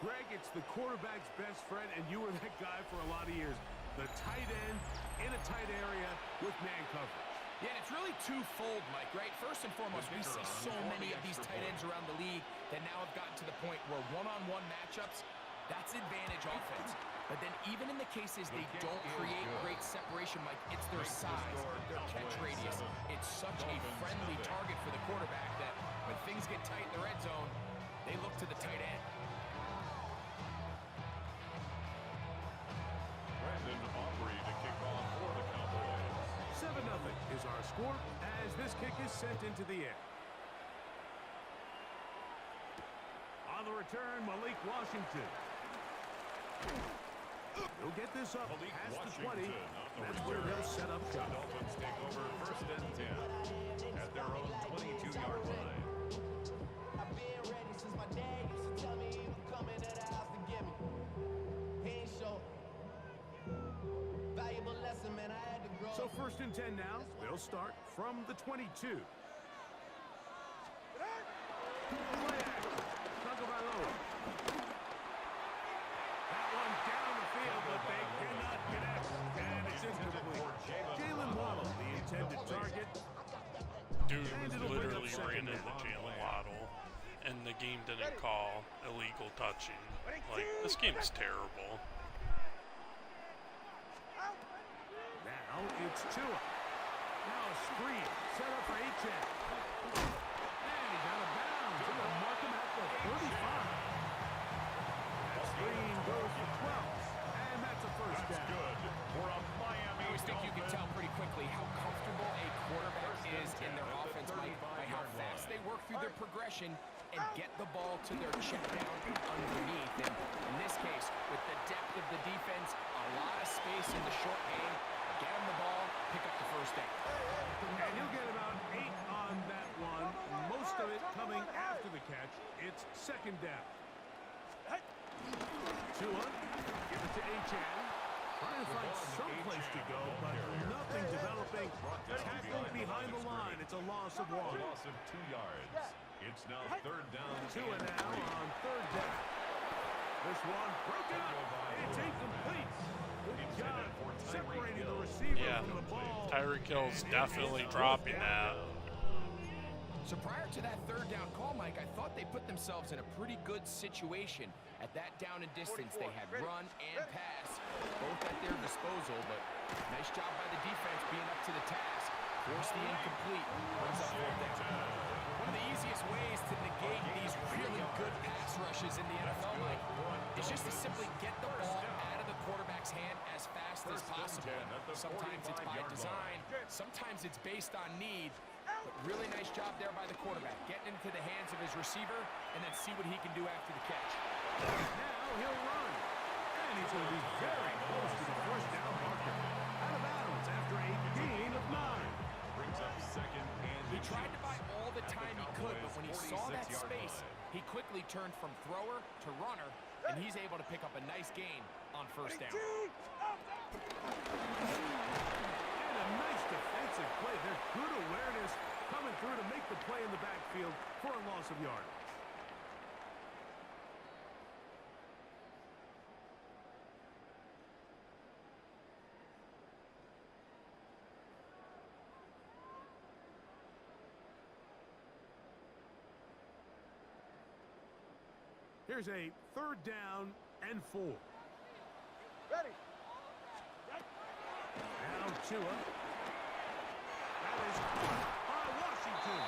Greg, it's the quarterback's best friend, and you were that guy for a lot of years. The tight end in a tight area with man coverage. Yeah, and it's really twofold, Mike, right? First and foremost, we see so many of these tight ends around the league that now have gotten to the point where one-on-one matchups, that's advantage offense. But then even in the cases they don't create great separation, Mike, it's their size, their catch radius. It's such a friendly target for the quarterback that when things get tight in the red zone, they look to the tight end. Brandon Aubrey to kick off for the Cowboys. 7-0 is our score as this kick is sent into the air. On the return, Malik Washington. He'll get this up past the 20. That's where they'll set up shop. Dolphins take over first and 10 at their own 22-yard line. I've been ready since my dad used to tell me he was coming to the house to get me. He ain't show. Valuable lesson, man, I had to grow. So first and 10 now. They'll start from the 22. Play action. Tagovailoa. That one down the field, but they cannot connect. And it's incomplete. Jalen Waddle, the intended target. Dude literally ran into Jalen Waddle, and the game didn't call illegal touching. Like, this game's terrible. Now it's Tua. Now a screen set up for H.N. And he's out of bounds. He'll mark him at the 35. That screen goes for 12. And that's a first down. That's good for a Miami. I always think you can tell pretty quickly how comfortable a quarterback is in their offense, Mike, by how fast they work through their progression and get the ball to their check down underneath. And in this case, with the depth of the defense, a lot of space in the short game, get him the ball, pick up the first down. And you'll get about 8 on that one. Most of it coming after the catch. It's second down. Tua, give it to H.N. Trying to find some place to go, but nothing developing. Tackled behind the line. It's a loss of 1. Loss of 2 yards. It's now third down. Tua now on third down. This one broken up. It's incomplete. Good job separating the receiver from the ball. Tyreek Hill's definitely dropping that. So prior to that third down call, Mike, I thought they put themselves in a pretty good situation. At that down and distance, they had run and pass, both at their disposal, but nice job by the defense being up to the task. Force the incomplete, brings up fourth down. One of the easiest ways to negate these really good pass rushes in the NFL, Mike, is just to simply get the ball out of the quarterback's hand as fast as possible. Sometimes it's by design, sometimes it's based on need, but really nice job there by the quarterback, getting into the hands of his receiver, and then see what he can do after the catch. Now he'll run, and he's going to be very close to the first down marker. Out of bounds after a gain of 9. Brings up second and he tried to buy all the time he could, but when he saw that space, he quickly turned from thrower to runner, and he's able to pick up a nice gain on first down. And a nice defensive play. There's good awareness coming through to make the play in the backfield for a loss of yardage. Here's a third down and 4. Ready. Now Tua. That is caught by Washington.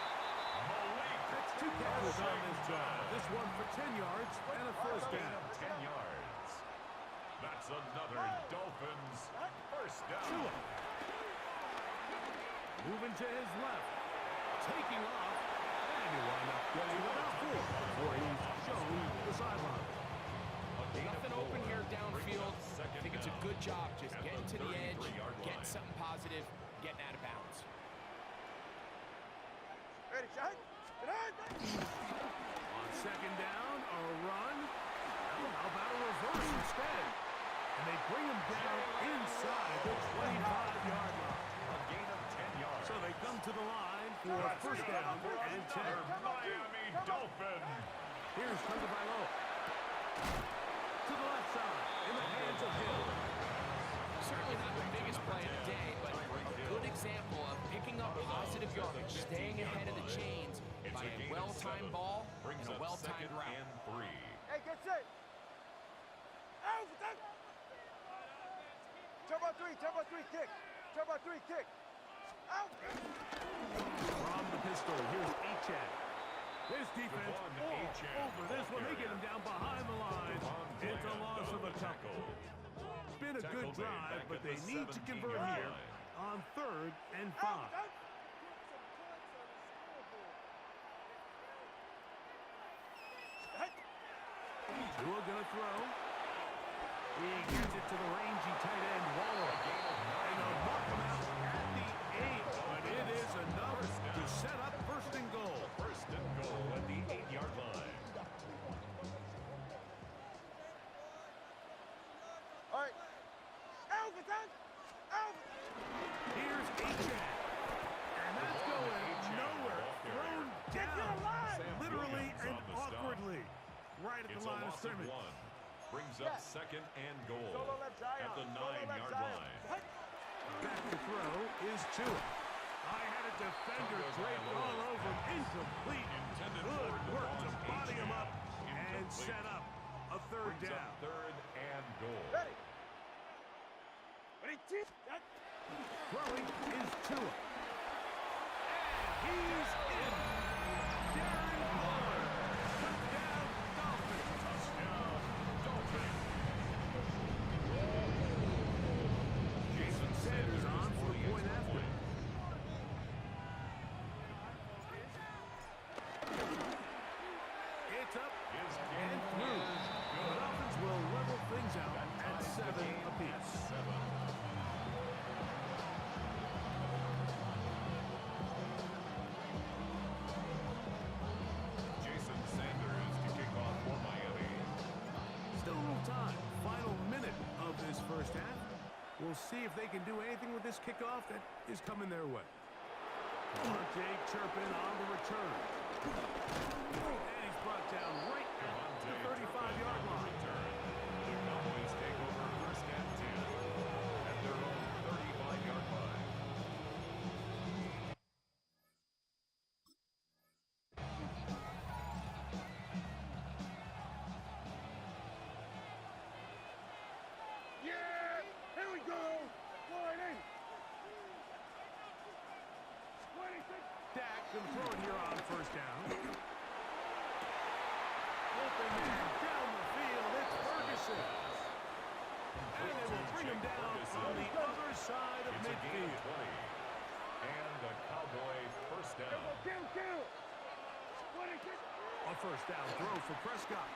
That's 2 catches on this drive. This one for 10 yards and a first down. 10 yards. That's another Dolphins first down. Tua. Moving to his left. Taking off. And he wound up getting about 4 before he's shown the sideline. Nothing open here downfield. I think it's a good job just getting to the edge, getting something positive, getting out of bounds. Ready, shot. On second down, a run. Well, how about a reverse instead? And they bring him down inside the 25-yard line. A gain of 10 yards. So they come to the line for first down and 10. Miami Dolphins. Here's Tagovailoa. To the left side, in the hands of Hill. Certainly not the biggest play of the day, but a good example of picking up positive yardage, staying ahead of the chains by a well-timed ball and a well-timed route. And 3. Hey, get set. Out. Turbo 3, kick. Turbo 3, kick. Out. From the pistol, here's Achad. This defense all over this one. They get him down behind the lines. It's a loss of a tackle. It's been a good drive, but they need to convert here on 3rd and 5. Tua gonna throw. He gets it to the rangy tight end Waller. And they'll mark him out at the 8. But it is enough to set up first and goal. First and goal at the 8-yard line. All right. Out. Here's Achad. And that's going nowhere. Thrown down. Literally and awkwardly. Right at the line of scrimmage. Brings up second and goal at the 9-yard line. Back to throw is Tua. I had a defender draped all over him. Incomplete. Good work to body him up and set up a third down. 3rd and goal. Ready. Throwing is Tua. And he's in. Darren Waller. Touchdown, Dolphins. Touchdown, Dolphins. Jason Sanders on for the point after. It's up and through. The Dolphins will level things out at 7 apiece. Jason Sanders to kick off for Miami. Still a little time. Final minute of this first half. We'll see if they can do anything with this kickoff that is coming their way. Devontae Turpin on the return. And he's brought down right at the 35-yard line. first down. Open man down the field. It's Ferguson. And they will bring him down on the other side of midfield. And a Cowboy first down. A first down throw for Prescott.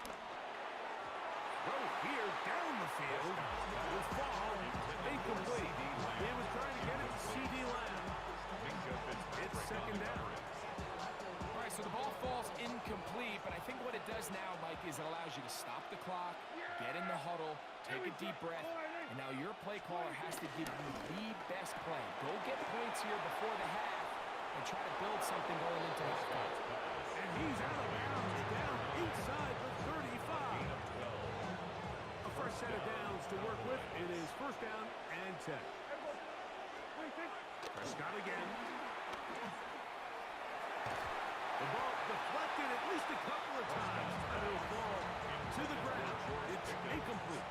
Throw here down the field. Will fall incomplete. He was trying to get it to C.D. Lamb. It's second down. All right, so the ball falls incomplete, but I think what it does now, Mike, is it allows you to stop the clock, get in the huddle, take a deep breath, and now your play caller has to give you the best play. Go get points here before the half and try to build something going into halftime. And he's out of bounds, down inside the 35. A first set of downs to work with. It is first down and 10. Prescott again. The ball deflected at least a couple of times, and it'll fall to the ground. It's incomplete.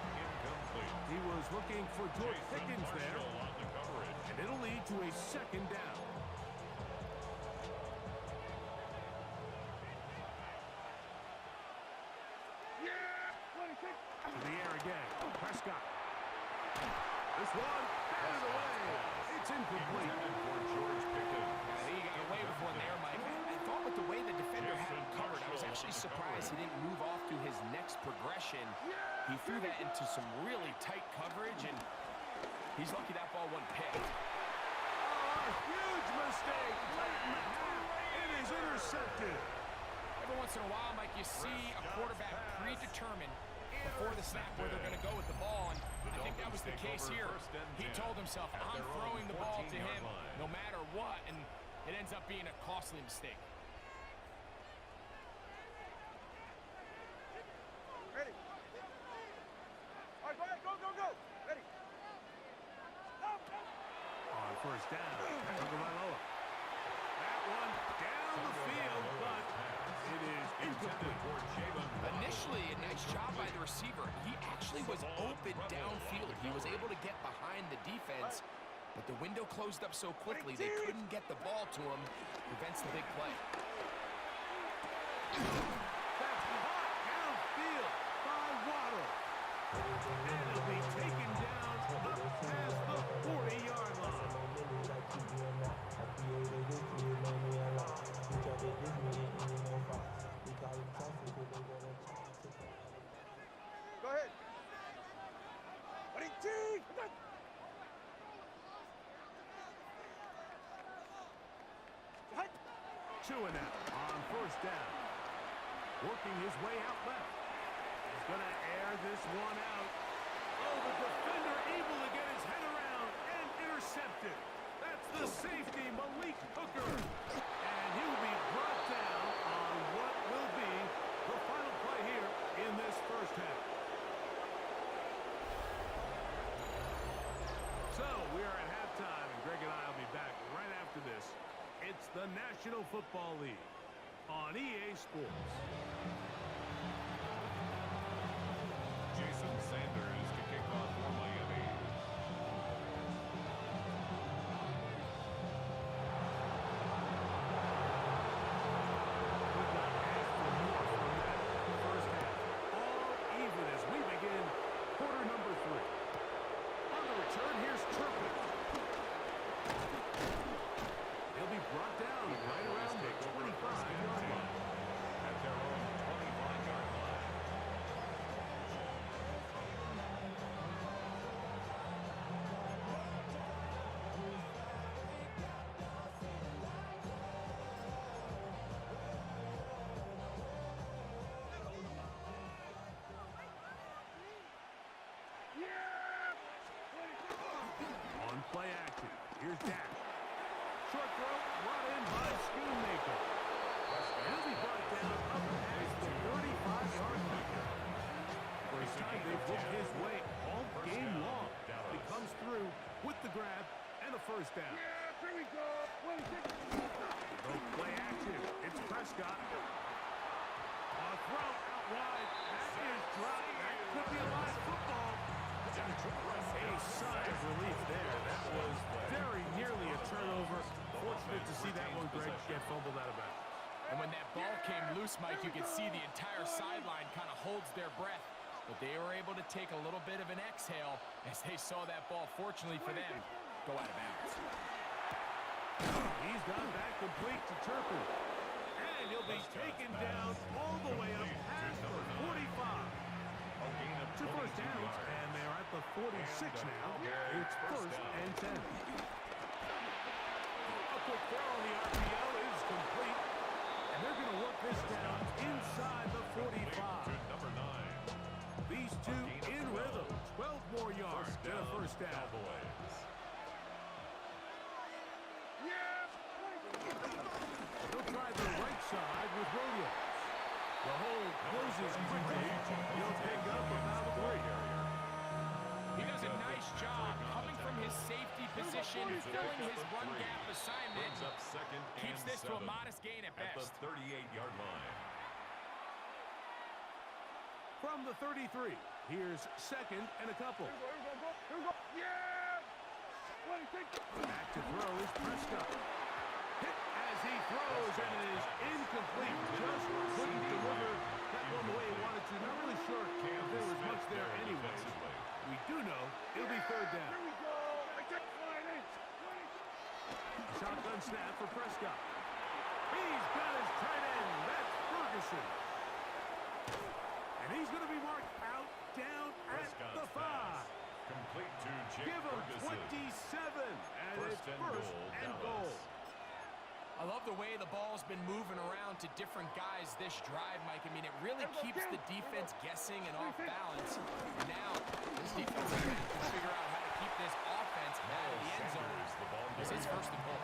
He was looking for George Pickens there, and it'll lead to a second down. To the air again. Prescott. This one, batted away. It's incomplete. I think you got away with one there, Mike. I thought with the way the defender had him covered, I was actually surprised he didn't move off to his next progression. He threw that into some really tight coverage, and he's lucky that ball wasn't picked. Oh, a huge mistake late in the half. It is intercepted. Every once in a while, Mike, you see a quarterback predetermine before the snap where they're going to go with the ball, and I think that was the case here. He told himself, I'm throwing the ball to him no matter what, and it ends up being a costly mistake. Ready. All right, go ahead, go. Ready. On first down, Tagovailoa. That one down the field, but it is incomplete. Initially, a nice job by the receiver. He actually was open downfield. He was able to get behind the defense, but the window closed up so quickly they couldn't get the ball to him. Prevents the big play. That's hot downfield by Waddle. And it'll be taken down up past the 40-yard line. Go ahead. Ready, team. Chewing out on first down. Working his way out left. He's going to air this one out. Oh, the defender able to get his head around and intercepted. That's the safety, Malik Hooker. And he will be brought down on what will be the final play here in this first half. So we are at halftime, and Greg and I will be back right after this. It's the National Football League on EA Sports. Jason Sanders to kick off for Miami. First half, all even as we begin quarter number 3. On the return, here's Turpin. He'll be brought down right around the 25-yard line. At their own 25-yard line. On play action, here's Dash. Short throw brought in by Schoonmaker. And he'll be brought down up past the 35-yard line. First time they've worked his way all game long. He comes through with the grab and a first down. Here we go. Both play action. It's Prescott. On a throw out wide. That is dropped. That could be a live football. A sigh of relief there. That was very nearly a turnover. Fortunate to see that one, Greg, get fumbled out of bounds. And when that loose, Mike, you can see the entire sideline kind of holds their breath. But they were able to take a little bit of an exhale as they saw that ball, fortunately for them, go out of bounds. He's gone back complete to Turpin. And he'll be taken down all the way up past the 45. Two first downs, and they're at the 46 now. It's first and 10. A quick throw on the RPO is complete. And they're going to work this down inside the 45. These two in rhythm. 12 more yards and a first down. They'll try the right side with Williams. The hole closes quickly. He'll pick up about 3. He does a nice job coming from his safety position, filling his run gap assignment. Keeps this to a modest gain at best. At the 38-yard line. From the 33, here's second and a couple. Back to throw is Prescott. Hit as he throws, and it is incomplete. Just couldn't deliver that one the way he wanted to. Not really sure if there was much there anyway. We do know it'll be third down. Shotgun snap for Prescott. He's got his tight end. That's Ferguson. And he's going to be marked out down at the 5. Complete to Jake Give him Ferguson. 27, and it's first and goal. I love the way the ball's been moving around to different guys this drive, Mike. I mean, it really keeps the defense guessing and off balance. Now, this defense is going to figure out how to keep this offense out of the end zone. This is first and goal.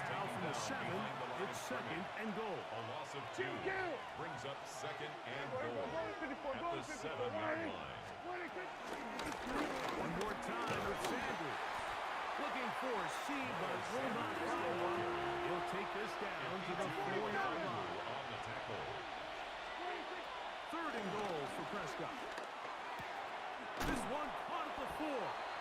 Now from the 7, it's second and goal. A loss of 2 brings up second and goal at the 7-yard line. One more time with Sanders. Looking for a C, but will not follow. He'll take this down to the 4-yard line. On the tackle. Third and goal for Prescott. This one caught at the 4.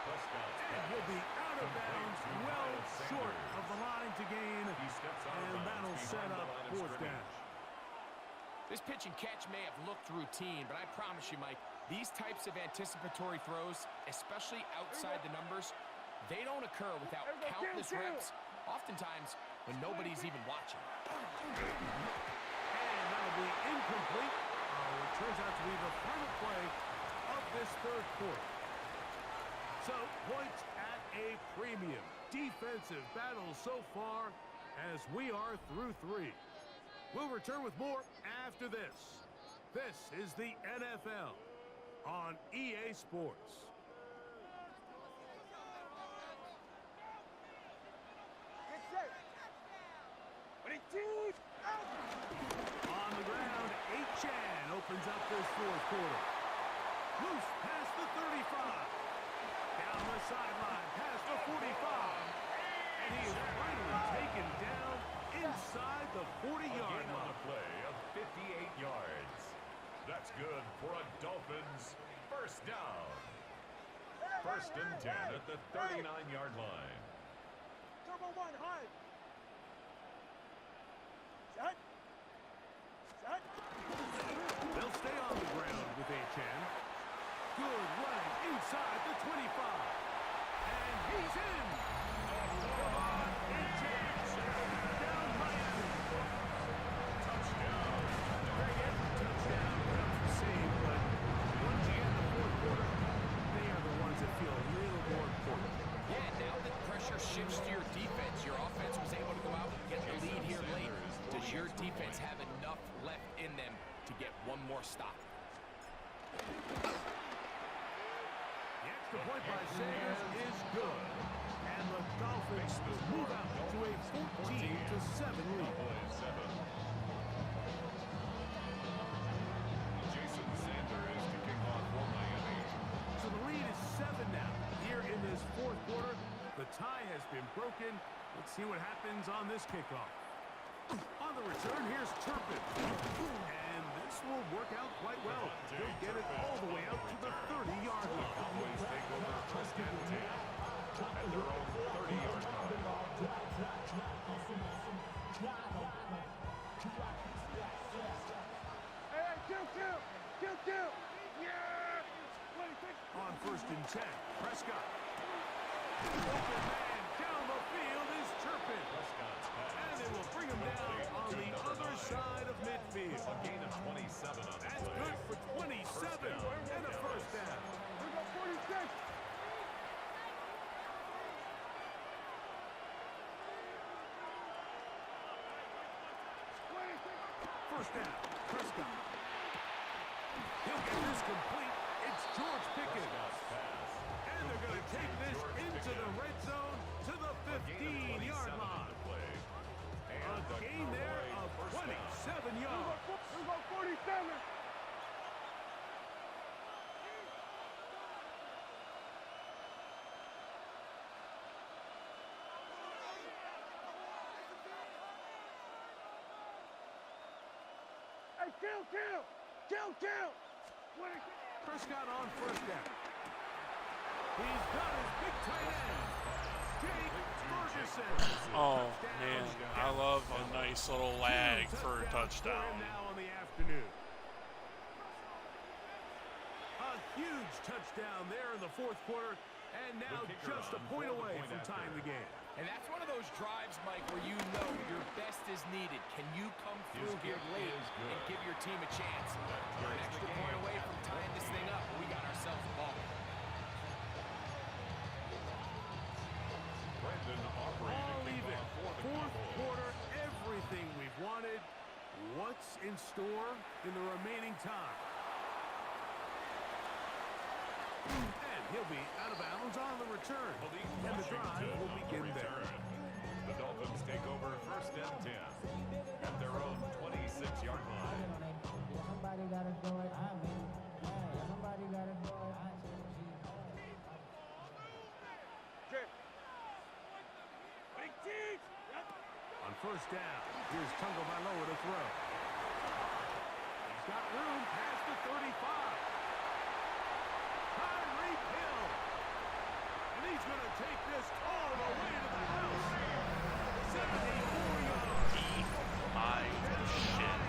And he'll be out of bounds, well short of the line to gain. And that'll set up fourth down. This pitch and catch may have looked routine, but I promise you, Mike, these types of anticipatory throws, especially outside the numbers, they don't occur without countless reps, oftentimes when nobody's even watching. And that'll be incomplete. It turns out to be the final play of this third quarter. So, points at a premium. Defensive battle so far as we are through 3. We'll return with more after this. This is the NFL on EA Sports. On the ground, Chan opens up this fourth quarter. Loose past the 35. Down the sideline, past the 45. And he is finally taken down inside the 40-yard line. A play of 58 yards. That's good for a Dolphins first down. First and 10 at the 39-yard line. Turbo 1, high. Set. Set. They'll stay on the ground with Chan. Good running inside the 25. And he's in. Come on, Chan. Down Miami. Touchdown. Touchdown. Not the same, but once you get in the fourth quarter, they are the ones that feel a little more important. Yeah, now that pressure shifts to your defense, your offense was able to go out and get the lead here late. Does your defense have enough left in them to get one more stop? The extra point by Sanders is good. And the Dolphins move out to a 14-7 lead. Jason Sanders to kick off for Miami. So the lead is 7 now. Here in this fourth quarter, the tie has been broken. Let's see what happens on this kickoff. On the return, here's Turpin. And this will work out quite well. He'll get it all the way out to the 30-yard line. Cowboys take over first and 10 at their own 30-yard line. First and 10. Prescott. Open man down the field is Turpin. And they will bring him down on the other side of midfield. A gain of 27 on the That's play. good for 27 and a first down. We got 46. First down, Prescott. He'll get this complete. It's George Pickens. And they're going to take this into the red zone to the 15-yard line. A gain there of 27 yards. We got 47. Hey, kill! Prescott on first down. He's got his big tight end, Jake Ferguson. Oh, man. I love a nice little lag for a touchdown. Now on the afternoon. A huge touchdown there in the fourth quarter, and now just a point away from tying the game. And that's one of those drives, Mike, where you know your best is needed. Can you come through here late and give your team a chance? We're an extra point away from tying this thing up. We got ourselves a ball. All even. Fourth quarter, everything we've wanted. What's in store in the remaining time? And he'll be out of bounds on the return. And the drive will begin there. The Dolphins take over first and 10 at their own 26-yard line. Somebody gotta do it. Somebody gotta do it. On first down, here's Tagovailoa to throw. He's got room past the 35. Tyreek Hill. And he's going to take this all the way to the house. 74 yards. My shit.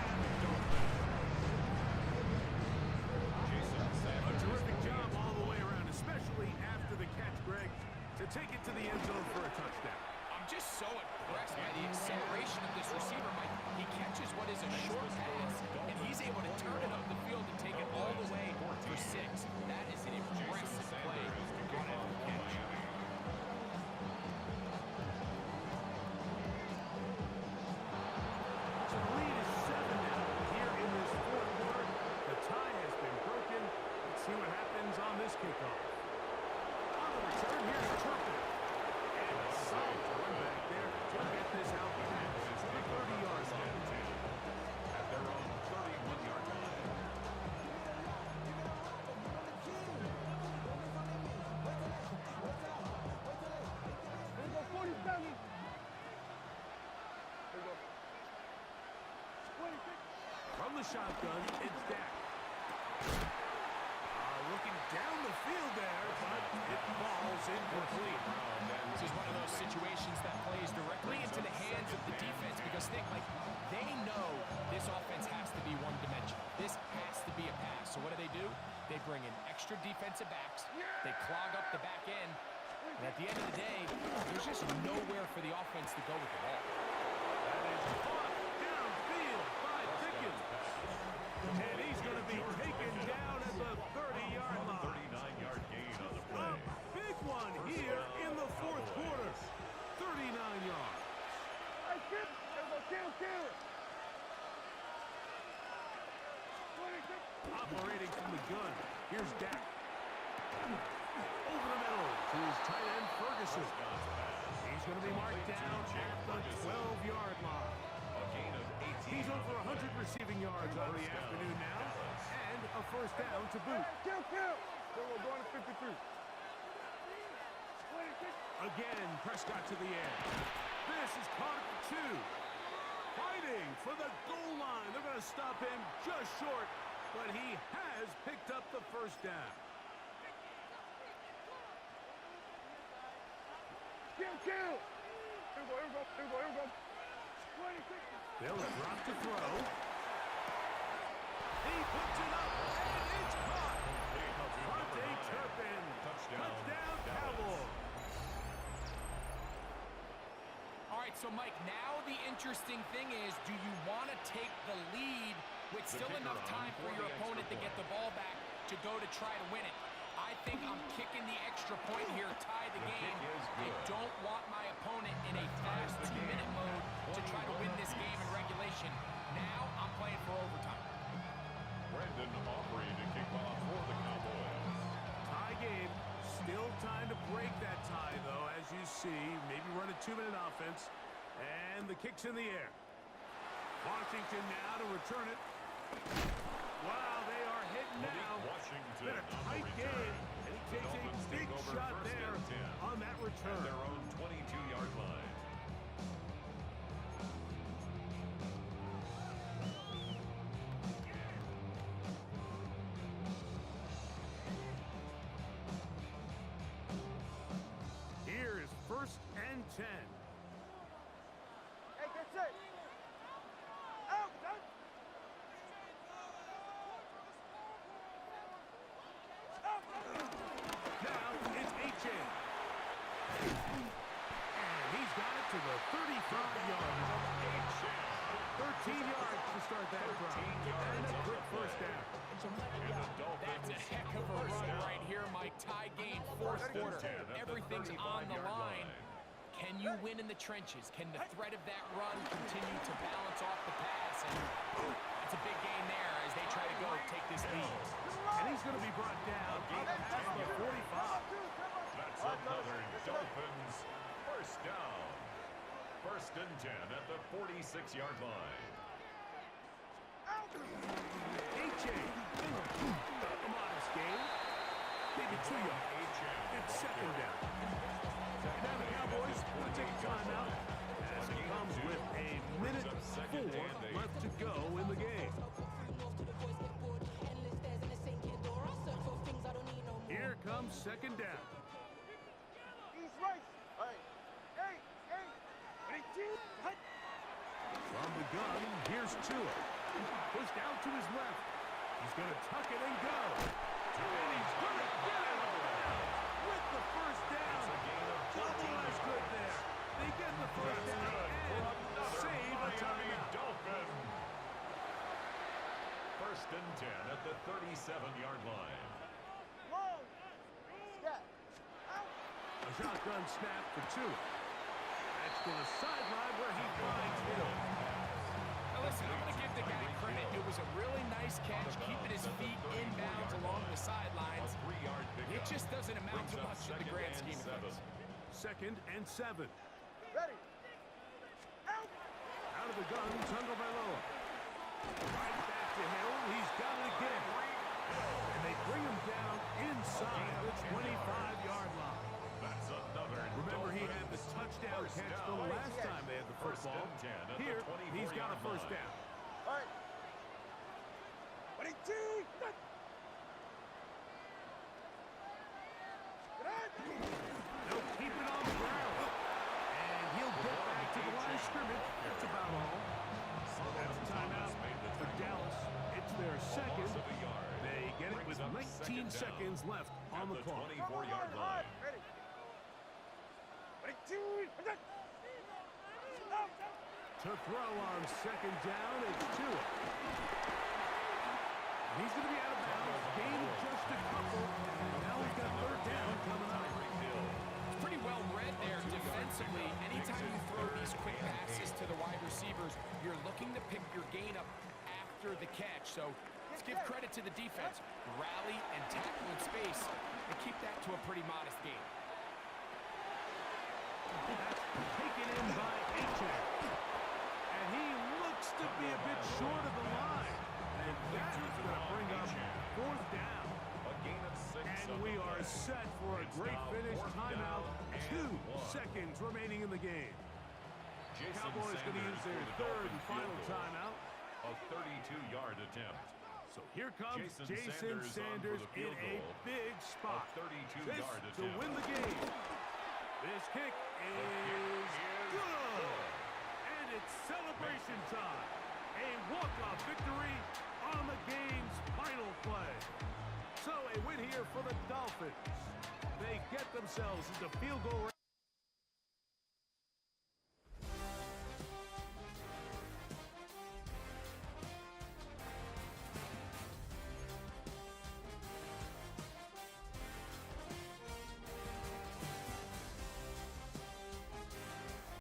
A terrific job all the way around, especially after the catch, Greg, to take it to the end zone for a touchdown. I'm just so impressed by the acceleration of this receiver, Mike. He catches what is a short pass, and he's able to turn it up the field and take it all the way for 6. That is an impressive play on every catch. So the lead is 7 now here in this fourth quarter. The tie has been broken. Let's see what happens on this kickoff. On the return, here's Turpin. And a solid run back there to get this out past the 30-yard line. At their own 31-yard line. We got 47. From the shotgun, it's Dak. Looking down the field there, but it falls incomplete. This is one of those situations that plays directly into the hands of the defense because they know this offense has to be one-dimensional. This has to be a pass. So what do? They bring in extra defensive backs. They clog up the back end. And at the end of the day, there's just nowhere for the offense to go with the ball. That is caught downfield by Pickens. And he's going to be taken down at the 30-yard line. 39-yard gain on the play. A big one here in the fourth quarter. 39 yards. Hey, Skip. Kill. Operating from the gun. Here's Dak. Over the middle to his tight end, Ferguson. He's going to be marked down at the 12-yard line. He's over 100 receiving yards on the afternoon now. And a first down to boot. Kill. We're going to 53. Again, Prescott to the end. This is caught at the 2. Fighting for the goal line. They're going to stop him just short, but he has picked up the first down. Kill. Here we go. They'll drop to throw. He puts it up, and it's caught. Turpin right, so Mike, now the interesting thing is, do you want to take the lead with still enough time for your opponent to get the ball back to go to try to win it? I think I'm kicking the extra point here, tie the game. I don't want my opponent in a fast 2-minute mode to try to win this game in regulation. Now I'm playing for overtime. Brandon Aubrey to kick off for the Cowboys. Tie game. Still time to break that tie, though, as you see. Maybe run a 2-minute offense. And the kick's in the air. Washington now to return it. Wow, they are hitting now. Washington Been a tight game. And he takes a big shot there on that return. At their own 22-yard line. Here is 1st and 10. Hey, get set. Out, son. Now it's H.A. And he's got it to the 35-yard line. 13 yards to start that drive. And a quick first down. That's a heck of a run right here, Mike. Tie game, 4th quarter. Everything's on the line. Can you win in the trenches? Can the threat of that run continue to balance off the pass? And it's a big gain there as they try to go take this lead. And he's going to be brought down at the 45. That's another Dolphins first down. 1st and 10 at the 46-yard line. H.A. A modest gain. Maybe 2 yards. It's 2nd down. Now the Cowboys will take a timeout as it comes with a minute 4 left to go in the game. Here comes 2nd down. East right. Hey. Hey. Hey. From the gun, here's Tua. Pushed out to his left. He's going to tuck it and go. And he's going to get it with the first down. Double is good there. They get the first down and save a timeout. Dolphin. 1st and 10 at the 37-yard line. Long. Step. Out. A shotgun snap for Tua. That's to the sideline where he finds Hill. Now listen, I'm going to give the guy credit. It was a really nice catch, keeping his feet inbounds along the sidelines. It just doesn't amount to much in the grand scheme of things. 2nd and 7. Ready. Out. Out of the gun, Tagovailoa. Right back to Hill. He's got it again. And they bring him down inside the 25-yard line. That's another. Remember, he had the touchdown catch the last time they had the football. Here, he's got a first down. All right. They'll keep it on the ground. And he'll get back to the line of scrimmage. That's about all. That's a timeout for Dallas. It's their 2nd. They get it with 19 seconds left on the clock. 24-yard line. Ready. To throw on 2nd down, it's Tua. And he's going to be out of bounds. Gained just a couple. Now he's got 3rd down coming up. It's pretty well read there defensively. Anytime you throw these quick passes to the wide receivers, you're looking to pick your gain up after the catch. So let's give credit to the defense. Rally and tackle in space and keep that to a pretty modest gain. That's taken in by H.A. And he looks to be a bit short of the line. And that is going to bring up 4th down. A gain of 6. And we are set for a great finish. Timeout. 2 seconds remaining in the game. Cowboys going to use their 3rd and final timeout. A 32-yard attempt. So here comes Jason Sanders in a big spot. A 32-yard attempt. To win the game. This kick is good. And it's celebration time. A walk-off victory on the game's final play. So a win here for the Dolphins. They get themselves into field goal range.